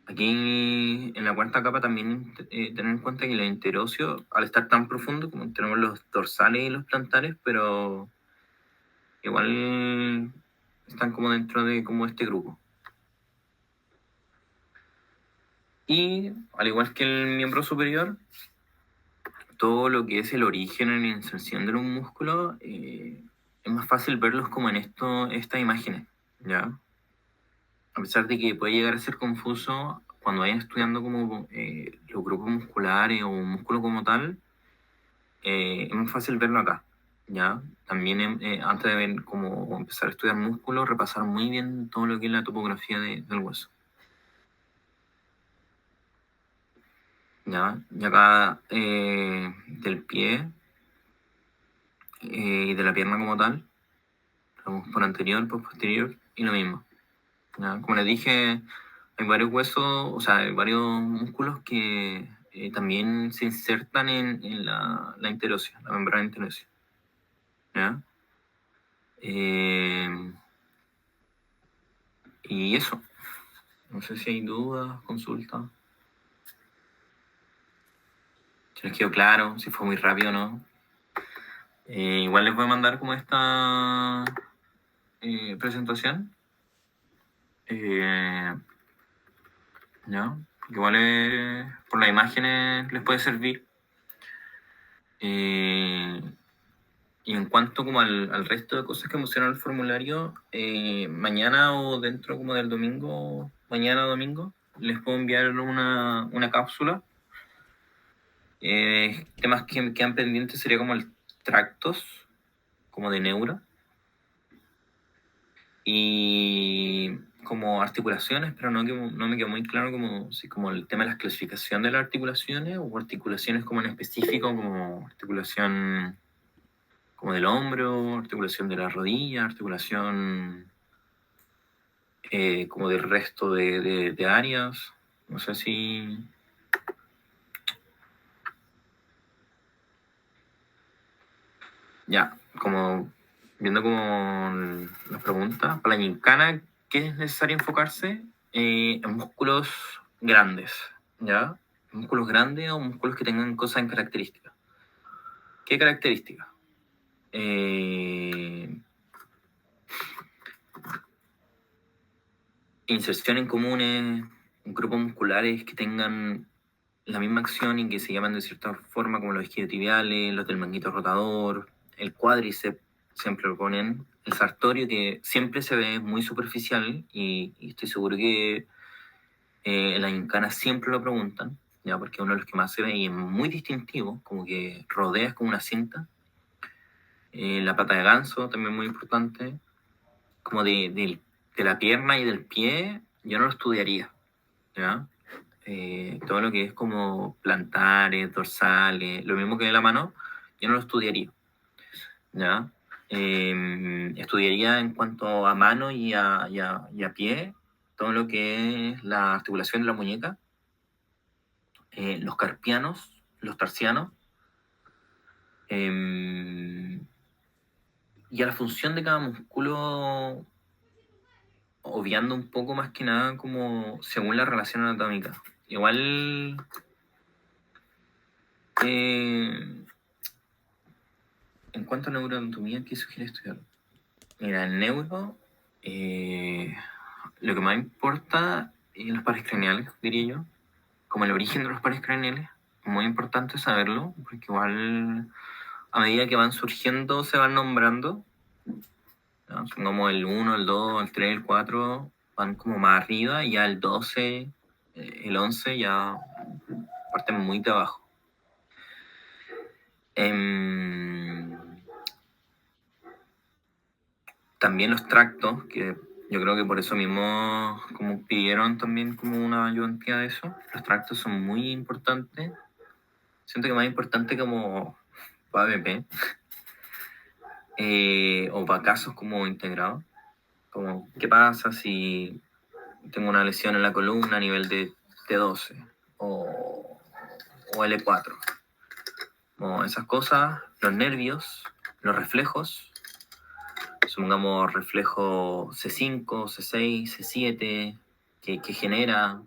[SPEAKER 1] Aquí en la cuarta capa también tener en cuenta que los interóseos, al estar tan profundo como tenemos los dorsales y los plantares, pero igual están como dentro de como este grupo. Y al igual que el miembro superior, todo lo que es el origen y la inserción de los músculos, es más fácil verlos como en estas imágenes, ¿ya? A pesar de que puede llegar a ser confuso cuando vayan estudiando como los grupos musculares o un músculo como tal, es más fácil verlo acá, ¿ya? También antes de ver cómo empezar a estudiar músculos, repasar muy bien todo lo que es la topografía del hueso, ¿ya? Y acá del pie y de la pierna como tal, vamos por anterior, por posterior y lo mismo, ¿ya? Como les dije, hay varios huesos, o sea, hay varios músculos que también se insertan en la interósea, la membrana interósea, ¿ya? Eh, y eso, no sé si hay dudas, consultas. Si les quedó claro, si fue muy rápido o no. Igual les voy a mandar como esta presentación. Eh, ¿Ya? Porque igual por las imágenes les puede servir. Eh, y en cuanto como al resto de cosas que mencionó el formulario, mañana o dentro como del domingo, mañana o domingo, les puedo enviar una cápsula. Temas que me quedan pendientes sería como el tractos, como de neuro, y como articulaciones, pero no me quedó muy claro como, si como el tema de la clasificación de las articulaciones o articulaciones como en específico, como articulación como del hombro, articulación de la rodilla, articulación como del resto de áreas. No sé si... Ya, como viendo como las preguntas, para la gincana, ¿qué es necesario enfocarse? En músculos grandes, ¿ya? Músculos grandes o músculos que tengan cosas en características. ¿Qué características? Inserción en comunes, grupos musculares que tengan la misma acción y que se llaman de cierta forma como los isquiotibiales, los del manguito rotador, el cuádriceps, siempre lo ponen, el sartorio que siempre se ve muy superficial y estoy seguro que en la gincana siempre lo preguntan, ya porque es uno de los que más se ve y es muy distintivo, como que rodeas como una cinta. La pata de ganso también muy importante, como de la pierna y del pie, yo no lo estudiaría, ¿ya? Todo lo que es como plantares, dorsales, lo mismo que de la mano, yo no lo estudiaría, ¿ya? Estudiaría en cuanto a mano y a pie, todo lo que es la articulación de la muñeca, los carpianos, los tarsianos, eh, y a la función de cada músculo, obviando un poco más que nada como según la relación anatómica. Igual eh, en cuanto a neuroanatomía, ¿qué sugiere estudiar? Mira, el neuro, eh, lo que más importa es los pares craneales, diría yo, como el origen de los pares craneales. Muy importante saberlo, porque igual a medida que van surgiendo se van nombrando, ¿no? Son como el uno, el 2, el 3, el 4 van como más arriba y ya el 12, el 11 ya parten muy de abajo. Em, También los tractos, que yo creo que por eso mismo como pidieron también como una ayudantía de eso, los tractos son muy importantes. Siento que más importante como para ABP o para casos como integrados. Como, ¿qué pasa si tengo una lesión en la columna a nivel de T12 o L4? Como esas cosas, los nervios, los reflejos, supongamos reflejo C5, C6, C7, que genera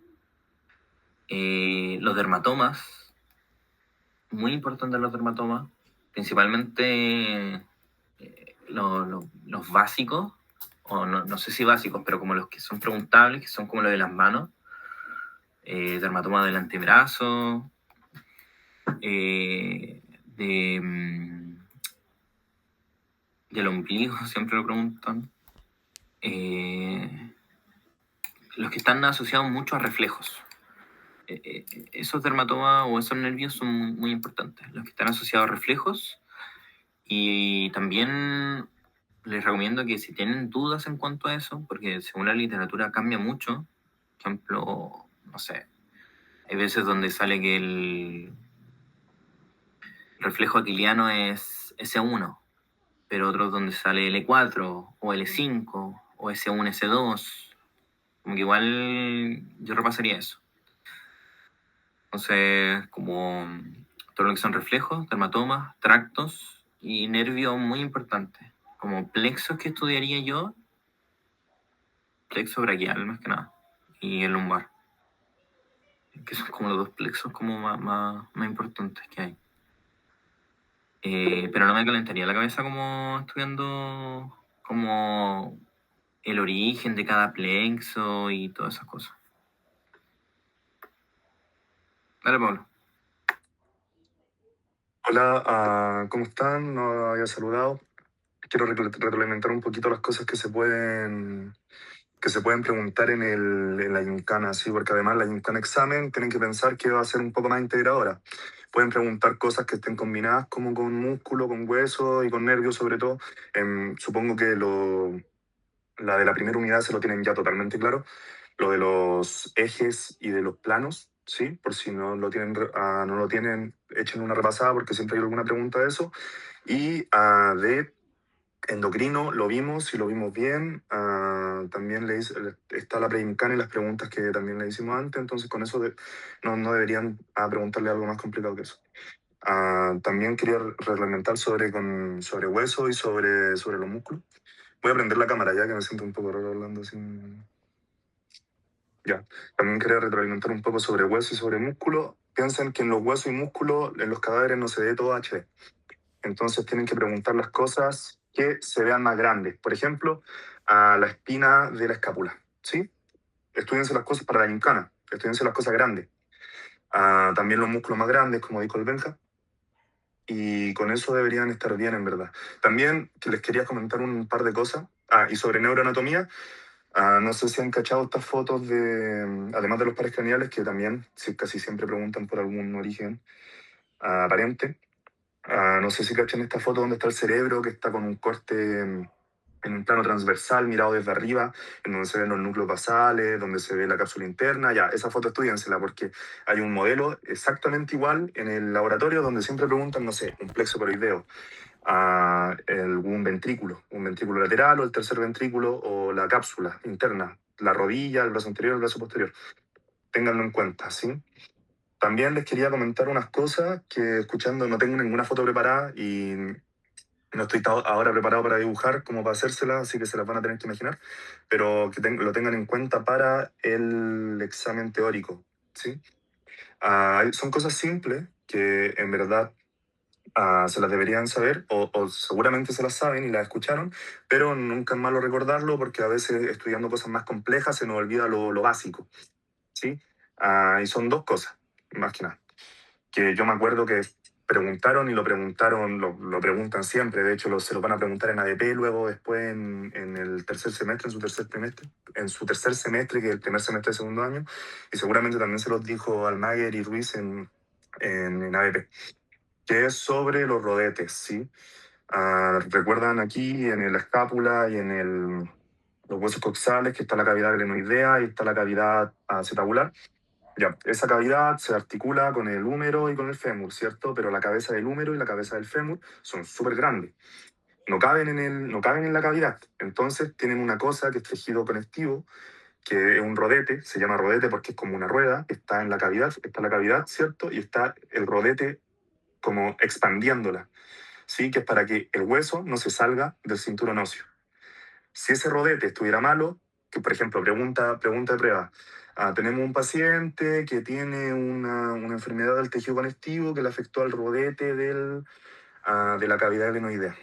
[SPEAKER 1] los dermatomas, muy importantes los dermatomas, principalmente los básicos, o no sé si básicos, pero como los que son preguntables, que son como los de las manos, dermatoma del antebrazo, de, del ombligo, siempre lo preguntan. Los que están asociados mucho a reflejos. Esos dermatomas o esos nervios son muy, muy importantes. Los que están asociados a reflejos. Y también les recomiendo que si tienen dudas en cuanto a eso, porque según la literatura cambia mucho, por ejemplo, no sé, hay veces donde sale que el reflejo aquiliano es S1, pero otros donde sale L4 o L5 o S1, S2, como que igual yo repasaría eso. Entonces, como todo lo que son reflejos, dermatomas, tractos y nervios muy importantes. Como plexos que estudiaría yo, plexo braquial más que nada, y el lumbar, que son como los dos plexos como más importantes que hay. Pero no me calentaría la cabeza como estudiando como el origen de cada plexo y todas esas cosas. Dale, Pablo.
[SPEAKER 2] Hola, ¿cómo están? No había saludado. Quiero retroalimentar un poquito las cosas que se pueden preguntar en la gincana, ¿sí? Porque además la gincana examen tienen que pensar que va a ser un poco más integradora. Pueden preguntar cosas que estén combinadas como con músculo, con hueso y con nervios sobre todo. Supongo que la de la primera unidad se lo tienen ya totalmente claro. Lo de los ejes y de los planos, ¿sí? Por si no lo tienen, no lo tienen, echen una repasada porque siempre hay alguna pregunta de eso. Y de endocrino lo vimos y lo vimos bien. También está la pre-gincana y las preguntas que también le hicimos antes, entonces con eso no deberían preguntarle algo más complicado que eso. También quería reglamentar sobre hueso y sobre los músculos. Voy a prender la cámara ya que me siento un poco raro hablando sin... Ya. También quería retroalimentar un poco sobre hueso y sobre músculo. Piensen que en los huesos y músculos, en los cadáveres no se ve todo HD. Entonces tienen que preguntar las cosas que se vean más grandes. Por ejemplo, a la espina de la escápula. ¿Sí? Estudiense las cosas para la gincana. Estudiense las cosas grandes. También los músculos más grandes, como dijo el Benja. Y con eso deberían estar bien, en verdad. También que les quería comentar un par de cosas. Y sobre neuroanatomía. No sé si han cachado estas fotos de, además de los pares craneales, que también casi siempre preguntan por algún origen aparente. No sé si cachan esta foto donde está el cerebro, que está con un corte en un plano transversal, mirado desde arriba, en donde se ven los núcleos basales, donde se ve la cápsula interna. Ya, esa foto estudiensela, porque hay un modelo exactamente igual en el laboratorio donde siempre preguntan, no sé, un plexo coroideo, un ventrículo lateral o el tercer ventrículo o la cápsula interna, la rodilla, el brazo anterior, el brazo posterior. Ténganlo en cuenta, ¿sí? También les quería comentar unas cosas que escuchando no tengo ninguna foto preparada y no estoy ahora preparado para dibujar como para hacérselas, así que se las van a tener que imaginar, pero que lo tengan en cuenta para el examen teórico, ¿sí? Son cosas simples que en verdad se las deberían saber o seguramente se las saben y las escucharon, pero nunca es malo recordarlo porque a veces estudiando cosas más complejas se nos olvida lo básico, ¿sí? Y son dos cosas, más que nada, que yo me acuerdo que preguntaron y lo preguntan siempre, de hecho se lo van a preguntar en ADP luego después en el tercer semestre, en su tercer semestre, que es el primer semestre de segundo año, y seguramente también se los dijo Almaguer y Ruiz en ADP, que es sobre los rodetes, ¿sí? Recuerdan aquí en la escápula y los huesos coxales que está la cavidad glenoidea y está la cavidad acetabular. Ya, esa cavidad se articula con el húmero y con el fémur, ¿cierto? Pero la cabeza del húmero y la cabeza del fémur son súper grandes. No caben en la cavidad. Entonces tienen una cosa que es tejido conectivo, que es un rodete, se llama rodete porque es como una rueda, está la cavidad, ¿cierto? Y está el rodete como expandiéndola, ¿sí? Que es para que el hueso no se salga del cinturón óseo. Si ese rodete estuviera malo, que por ejemplo, pregunta de prueba, tenemos un paciente que tiene una enfermedad del tejido conectivo que le afectó al rodete de la cavidad glenoidea.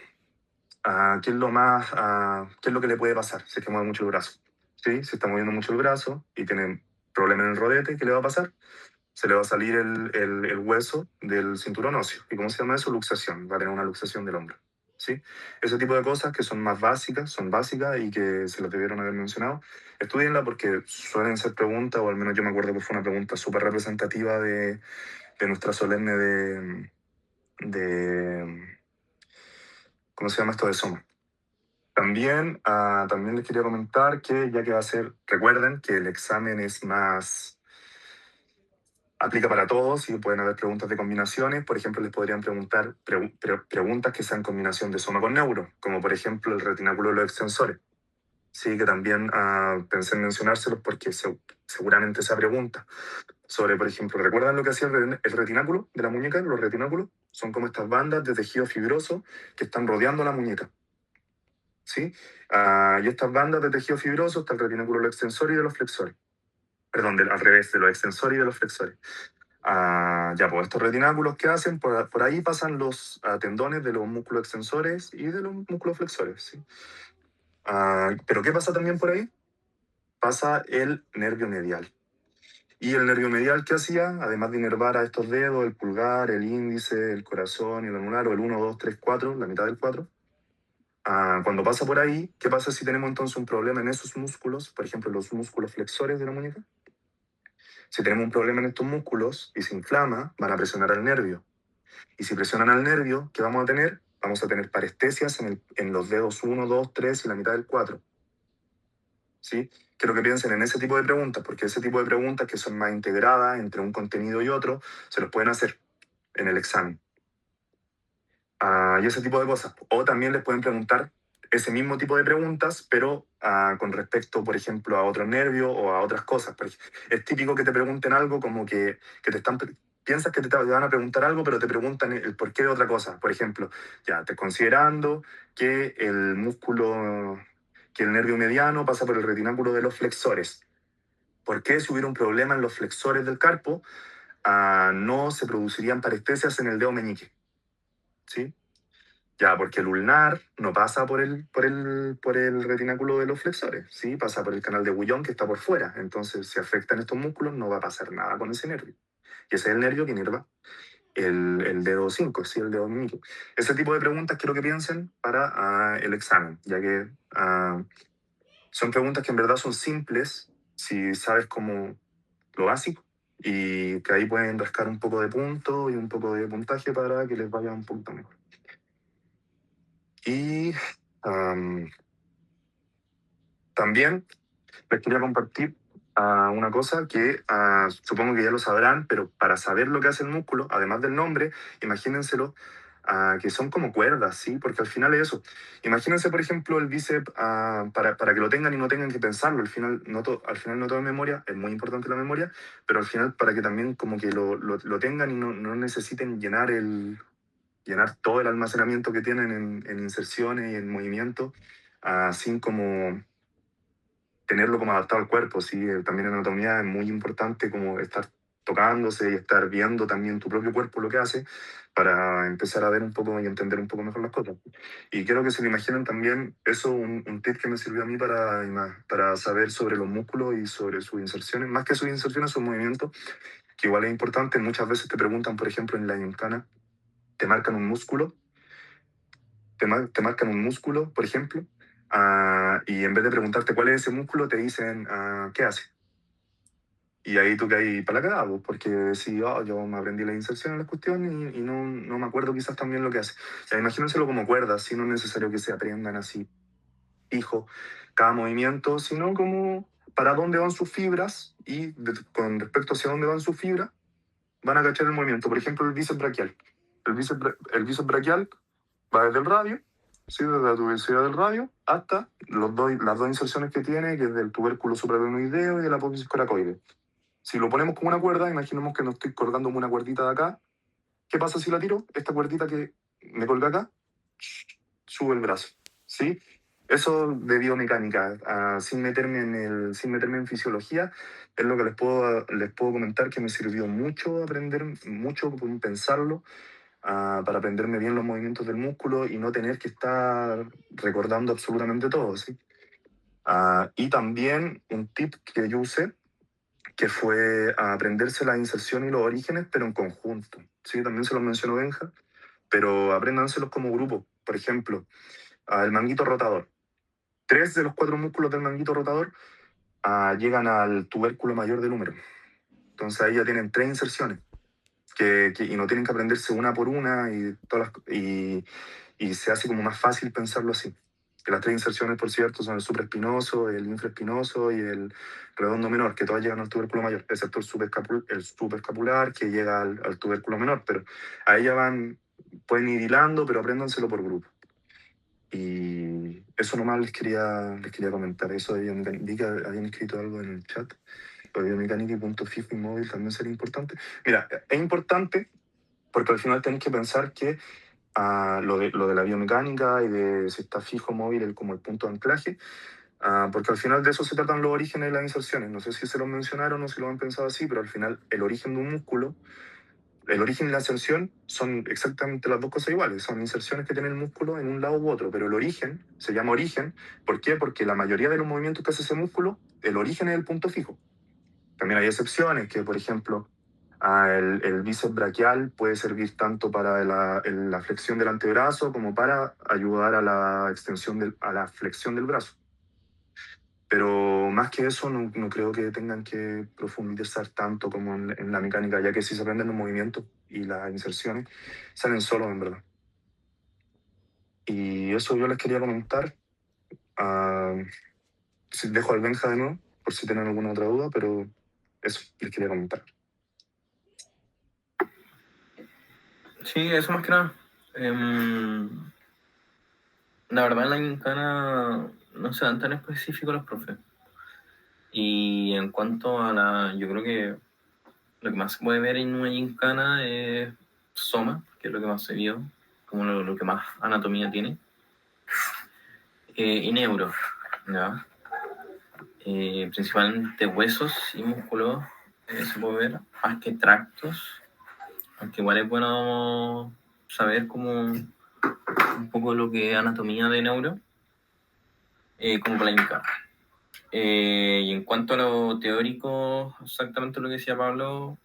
[SPEAKER 2] ¿Qué es lo que le puede pasar si es que mueve mucho el brazo? ¿Sí? Si está moviendo mucho el brazo y tiene problema en el rodete, ¿qué le va a pasar? Se le va a salir el hueso del cinturón óseo. ¿Y cómo se llama eso? Luxación. Va a tener una luxación del hombro. ¿Sí? Ese tipo de cosas que son más básicas, son básicas y que se las debieron haber mencionado. Estudienla porque suelen ser preguntas, o al menos yo me acuerdo que fue una pregunta súper representativa de nuestra solemne de... ¿Cómo se llama esto de Soma? También les quería comentar que ya que va a ser, recuerden que el examen es más aplica para todos y pueden haber preguntas de combinaciones. Por ejemplo, les podrían preguntar preguntas que sean combinación de soma con neuro, como por ejemplo el retináculo de los extensores. Sí, que también pensé en mencionárselos porque seguramente esa pregunta sobre, por ejemplo, ¿recuerdan lo que hacía el retináculo de la muñeca? Los retináculos son como estas bandas de tejido fibroso que están rodeando la muñeca. ¿Sí? Y estas bandas de tejido fibroso está el retináculo de los extensores y de los flexores. Perdón, al revés, de los extensores y de los flexores. Ya, pues estos retináculos que hacen, por ahí pasan los tendones de los músculos extensores y de los músculos flexores, ¿sí? Pero ¿qué pasa también por ahí? Pasa el nervio medial. Y el nervio medial, ¿qué hacía? Además de inervar a estos dedos, el pulgar, el índice, el corazón y el anular, o el 1, 2, 3, 4, la mitad del 4. Cuando pasa por ahí, ¿qué pasa si tenemos entonces un problema en esos músculos? Por ejemplo, los músculos flexores de la muñeca. Si tenemos un problema en estos músculos y se inflama, van a presionar al nervio. Y si presionan al nervio, ¿qué vamos a tener? Vamos a tener parestesias en los dedos 1, 2, 3 y la mitad del 4. ¿Sí? Quiero que piensen en ese tipo de preguntas, porque ese tipo de preguntas que son más integradas entre un contenido y otro, se los pueden hacer en el examen. Y ese tipo de cosas. O también les pueden preguntar ese mismo tipo de preguntas, pero con respecto, por ejemplo, a otro nervio o a otras cosas. Es típico que te pregunten algo como que te están piensas que te van a preguntar algo, pero te preguntan el porqué de otra cosa. Por ejemplo, ya, te considerando que el músculo, que el nervio mediano pasa por el retináculo de los flexores. ¿Por qué si hubiera un problema en los flexores del carpo, no se producirían parestesias en el dedo meñique? ¿Sí? Ya, porque el ulnar no pasa por el retináculo de los flexores, ¿sí? Pasa por el canal de Bouillon que está por fuera. Entonces, si afectan estos músculos, no va a pasar nada con ese nervio. Y ese es el nervio que inerva el dedo 5, ¿sí? El dedo meñique. Ese tipo de preguntas quiero que piensen para el examen, ya que son preguntas que en verdad son simples si sabes como lo básico y que ahí pueden rascar un poco de punto y un poco de puntaje para que les vaya un poquito mejor. Y también les quería compartir una cosa que supongo que ya lo sabrán, pero para saber lo que hace el músculo, además del nombre, imagínenselo, que son como cuerdas, ¿sí? Porque al final es eso. Imagínense, por ejemplo, el bíceps, para que lo tengan y no tengan que pensarlo. Al final no todo es memoria, es muy importante la memoria, pero al final para que también como que lo tengan y no necesiten llenar todo el almacenamiento que tienen en inserciones y en movimiento, sin como tenerlo como adaptado al cuerpo, ¿sí? También en anatomía es muy importante como estar tocándose y estar viendo también tu propio cuerpo lo que hace para empezar a ver un poco y entender un poco mejor las cosas. Y quiero que se lo imaginen también, eso un tip que me sirvió a mí para saber sobre los músculos y sobre sus inserciones, más que sus inserciones, sus movimientos, que igual es importante. Muchas veces te preguntan, por ejemplo, en la gincana, te marcan un músculo te marcan un músculo, por ejemplo, y en vez de preguntarte cuál es ese músculo, te dicen qué hace. Y ahí tú caes para la cagada, pues, porque si yo me aprendí la inserción en la cuestión y no me acuerdo quizás también lo que hace. O sea, imagínenselo como cuerdas, si no es necesario que se aprendan así fijo cada movimiento, sino como para dónde van sus fibras y con respecto hacia dónde van sus fibras, van a cachar el movimiento. Por ejemplo, el bíceps braquial. El bíceps braquial va desde el radio, ¿sí? Desde la tuberosidad del radio hasta las dos inserciones que tiene, que es del tubérculo supraglenoideo y de la apófisis coracoide. Si lo ponemos como una cuerda, imaginemos que no estoy colgando como una cuerdita de acá. ¿Qué pasa si la tiro? Esta cuerdita que me colga acá, sube el brazo, ¿sí? Eso de biomecánica, sin meterme en fisiología, es lo que les puedo comentar que me sirvió mucho aprender, mucho pensarlo, para aprenderme bien los movimientos del músculo y no tener que estar recordando absolutamente todo, ¿sí? Y también un tip que yo usé, que fue aprenderse la inserción y los orígenes, pero en conjunto, ¿sí? También se los mencionó Benja, pero apréndanselos como grupo. Por ejemplo, el manguito rotador. 3 de los 4 músculos del manguito rotador llegan al tubérculo mayor del húmero. Entonces ahí ya tienen 3 inserciones y no tienen que aprenderse una por una y se hace como más fácil pensarlo así. Que las 3 inserciones, por cierto, son el supraespinoso, el infraespinoso y el redondo menor, que todas llegan al tubérculo mayor, excepto el supraescapular, que llega al tubérculo menor, pero ahí ya pueden ir hilando, pero apréndanselo por grupo. Y eso nomás les quería comentar. Eso vi que habían escrito algo en el chat. Lo de biomecánica y punto fijo y móvil también sería importante. Mira, es importante porque al final tenés que pensar que lo de la biomecánica y de si está fijo móvil como el punto de anclaje, porque al final de eso se tratan los orígenes de las inserciones. No sé si se lo mencionaron o si lo han pensado así, pero al final el origen de un músculo, el origen y la inserción son exactamente las dos cosas iguales. Son inserciones que tiene el músculo en un lado u otro, pero el origen se llama origen. ¿Por qué? Porque la mayoría de los movimientos que hace ese músculo, el origen es el punto fijo. También hay excepciones, que por ejemplo, el bíceps braquial puede servir tanto para la flexión del antebrazo como para ayudar a la a la flexión del brazo. Pero más que eso, no creo que tengan que profundizar tanto como en la mecánica, ya que si se aprenden los movimientos y las inserciones, salen solos en verdad. Y eso yo les quería comentar. Ah, Dejo al Benja de nuevo, por si tienen alguna otra duda, pero eso les quería comentar.
[SPEAKER 1] Sí, eso más que nada. La verdad, en la gincana no se dan tan específicos los profes. Y en cuanto a yo creo que lo que más se puede ver en una gincana es soma, que es lo que más se vio, como lo que más anatomía tiene, y neuro, ¿ya? Principalmente huesos y músculos se puede ver, más que tractos, aunque igual es bueno saber como un poco lo que es anatomía de neuro, como para la gincana. Y en cuanto a lo teórico, exactamente lo que decía Pablo,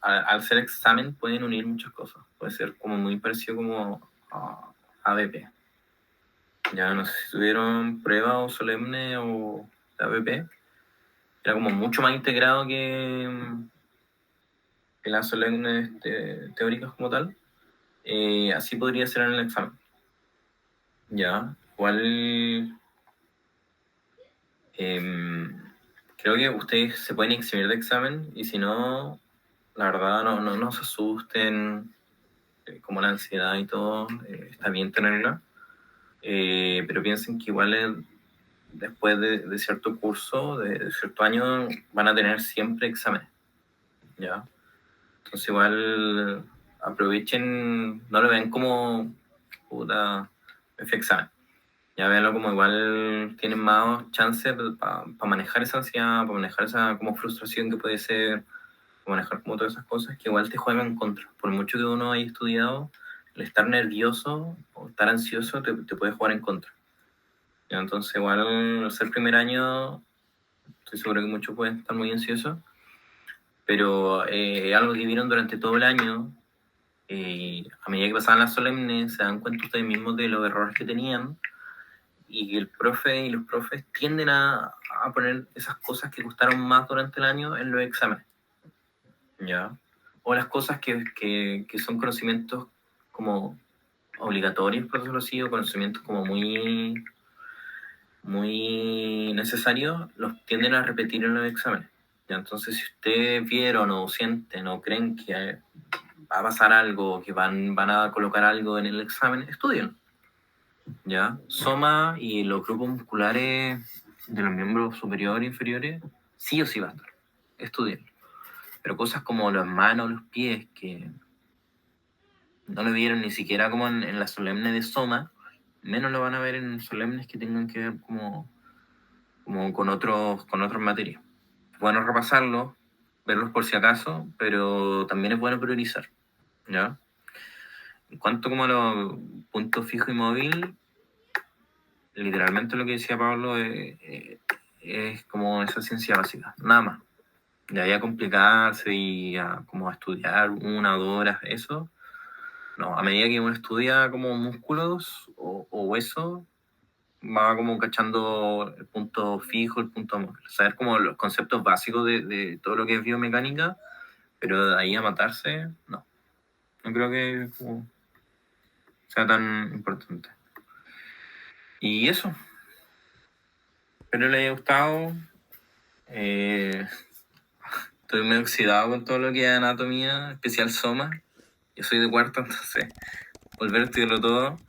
[SPEAKER 1] al ser examen pueden unir muchas cosas. Puede ser como muy parecido como a ABP. Ya no sé si tuvieron prueba o solemne o de ABP. Era como mucho más integrado que las solemnes teóricas como tal. Así podría ser en el examen. Ya, igual creo que ustedes se pueden eximir de examen y si no, la verdad no se asusten, como la ansiedad y todo, está bien tenerla, pero piensen que igual después de cierto curso, de cierto año, van a tener siempre exámenes, ¿ya? Entonces igual aprovechen, no lo ven como puta, F examen. Ya véanlo como igual tienen más chance para manejar esa ansiedad, para manejar esa como frustración que puede ser, manejar como todas esas cosas que igual te juegan en contra. Por mucho que uno haya estudiado, el estar nervioso o estar ansioso te puede jugar en contra. ¿Ya? Entonces igual al ser primer año, estoy seguro que muchos pueden estar muy ansiosos, pero algo que vieron durante todo el año, a medida que pasaban las solemnes, se dan cuenta ustedes mismos de los errores que tenían y el profe y los profes tienden a poner esas cosas que gustaron más durante el año en los exámenes, ¿ya? O las cosas que son conocimientos como obligatorios, por decirlo así, o conocimientos como muy necesarios, los tienden a repetir en los exámenes. ¿Ya? Entonces, si ustedes vieron o sienten o creen que va a pasar algo, que van a colocar algo en el examen, estudien. ¿Ya? Soma y los grupos musculares de los miembros superiores e inferiores, sí o sí va a estar. Estudien. Pero cosas como las manos, los pies, que no lo vieron ni siquiera como en la solemne de Soma, menos lo van a ver en solemnes que tengan que ver como con otras materias. Es bueno repasarlos, verlos por si acaso, pero también es bueno priorizar, ¿ya? En cuanto como a los puntos fijo y móvil, literalmente lo que decía Pablo es como esa ciencia básica, nada más. De ahí a complicarse y como a estudiar 1 o 2 horas, eso. No, a medida que uno estudia como músculos o huesos, va como cachando el punto fijo, el punto móvil. Saber como los conceptos básicos de todo lo que es biomecánica, pero de ahí a matarse, no. No creo que como sea tan importante. Y eso, espero les haya gustado. Estoy muy oxidado con todo lo que es anatomía, especial soma. Yo soy de cuarto, entonces volver a estudiarlo todo.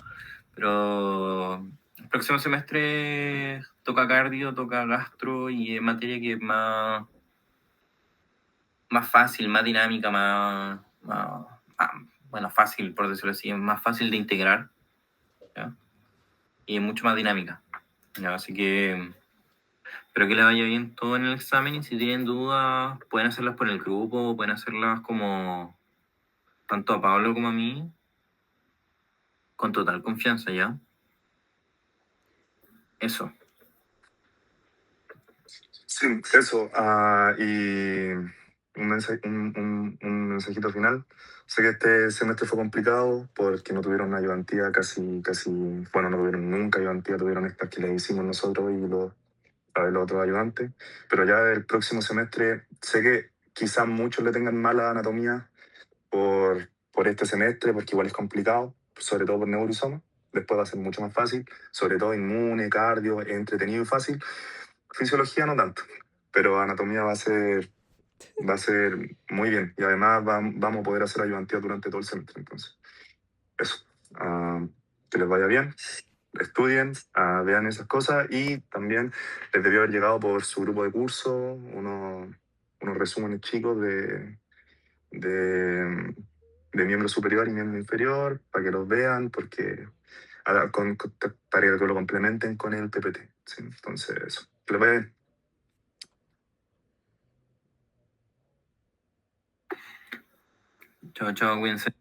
[SPEAKER 1] Pero el próximo semestre toca cardio, toca gastro y es materia que es más fácil, más dinámica, bueno, fácil, por decirlo así, es más fácil de integrar, ¿ya? Y es mucho más dinámica, ¿ya? Así que espero que le vaya bien todo en el examen y si tienen dudas pueden hacerlas por el grupo, pueden hacerlas como tanto a Pablo como a mí, con total confianza, ¿ya? Eso.
[SPEAKER 2] Sí, eso. Y un mensajito final. Sé que este semestre fue complicado porque no tuvieron ayudantía casi, bueno, no tuvieron nunca ayudantía, tuvieron estas que le hicimos nosotros y los otros ayudantes. Pero ya el próximo semestre, sé que quizás muchos le tengan mala anatomía por este semestre, porque igual es complicado, sobre todo por neuroisoma. Después va a ser mucho más fácil, sobre todo inmune, cardio, entretenido y fácil. Fisiología no tanto, pero anatomía va a ser muy bien. Y además vamos a poder hacer ayudantía durante todo el semestre. Entonces, eso. Ah, que les vaya bien, estudien, vean esas cosas y también les debió haber llegado por su grupo de curso unos resúmenes chicos de, de miembro superior y miembro inferior para que los vean, porque para que lo complementen con el PPT. ¿Sí? Entonces, eso. Que lo vean.
[SPEAKER 1] Chao, chao, cuídense.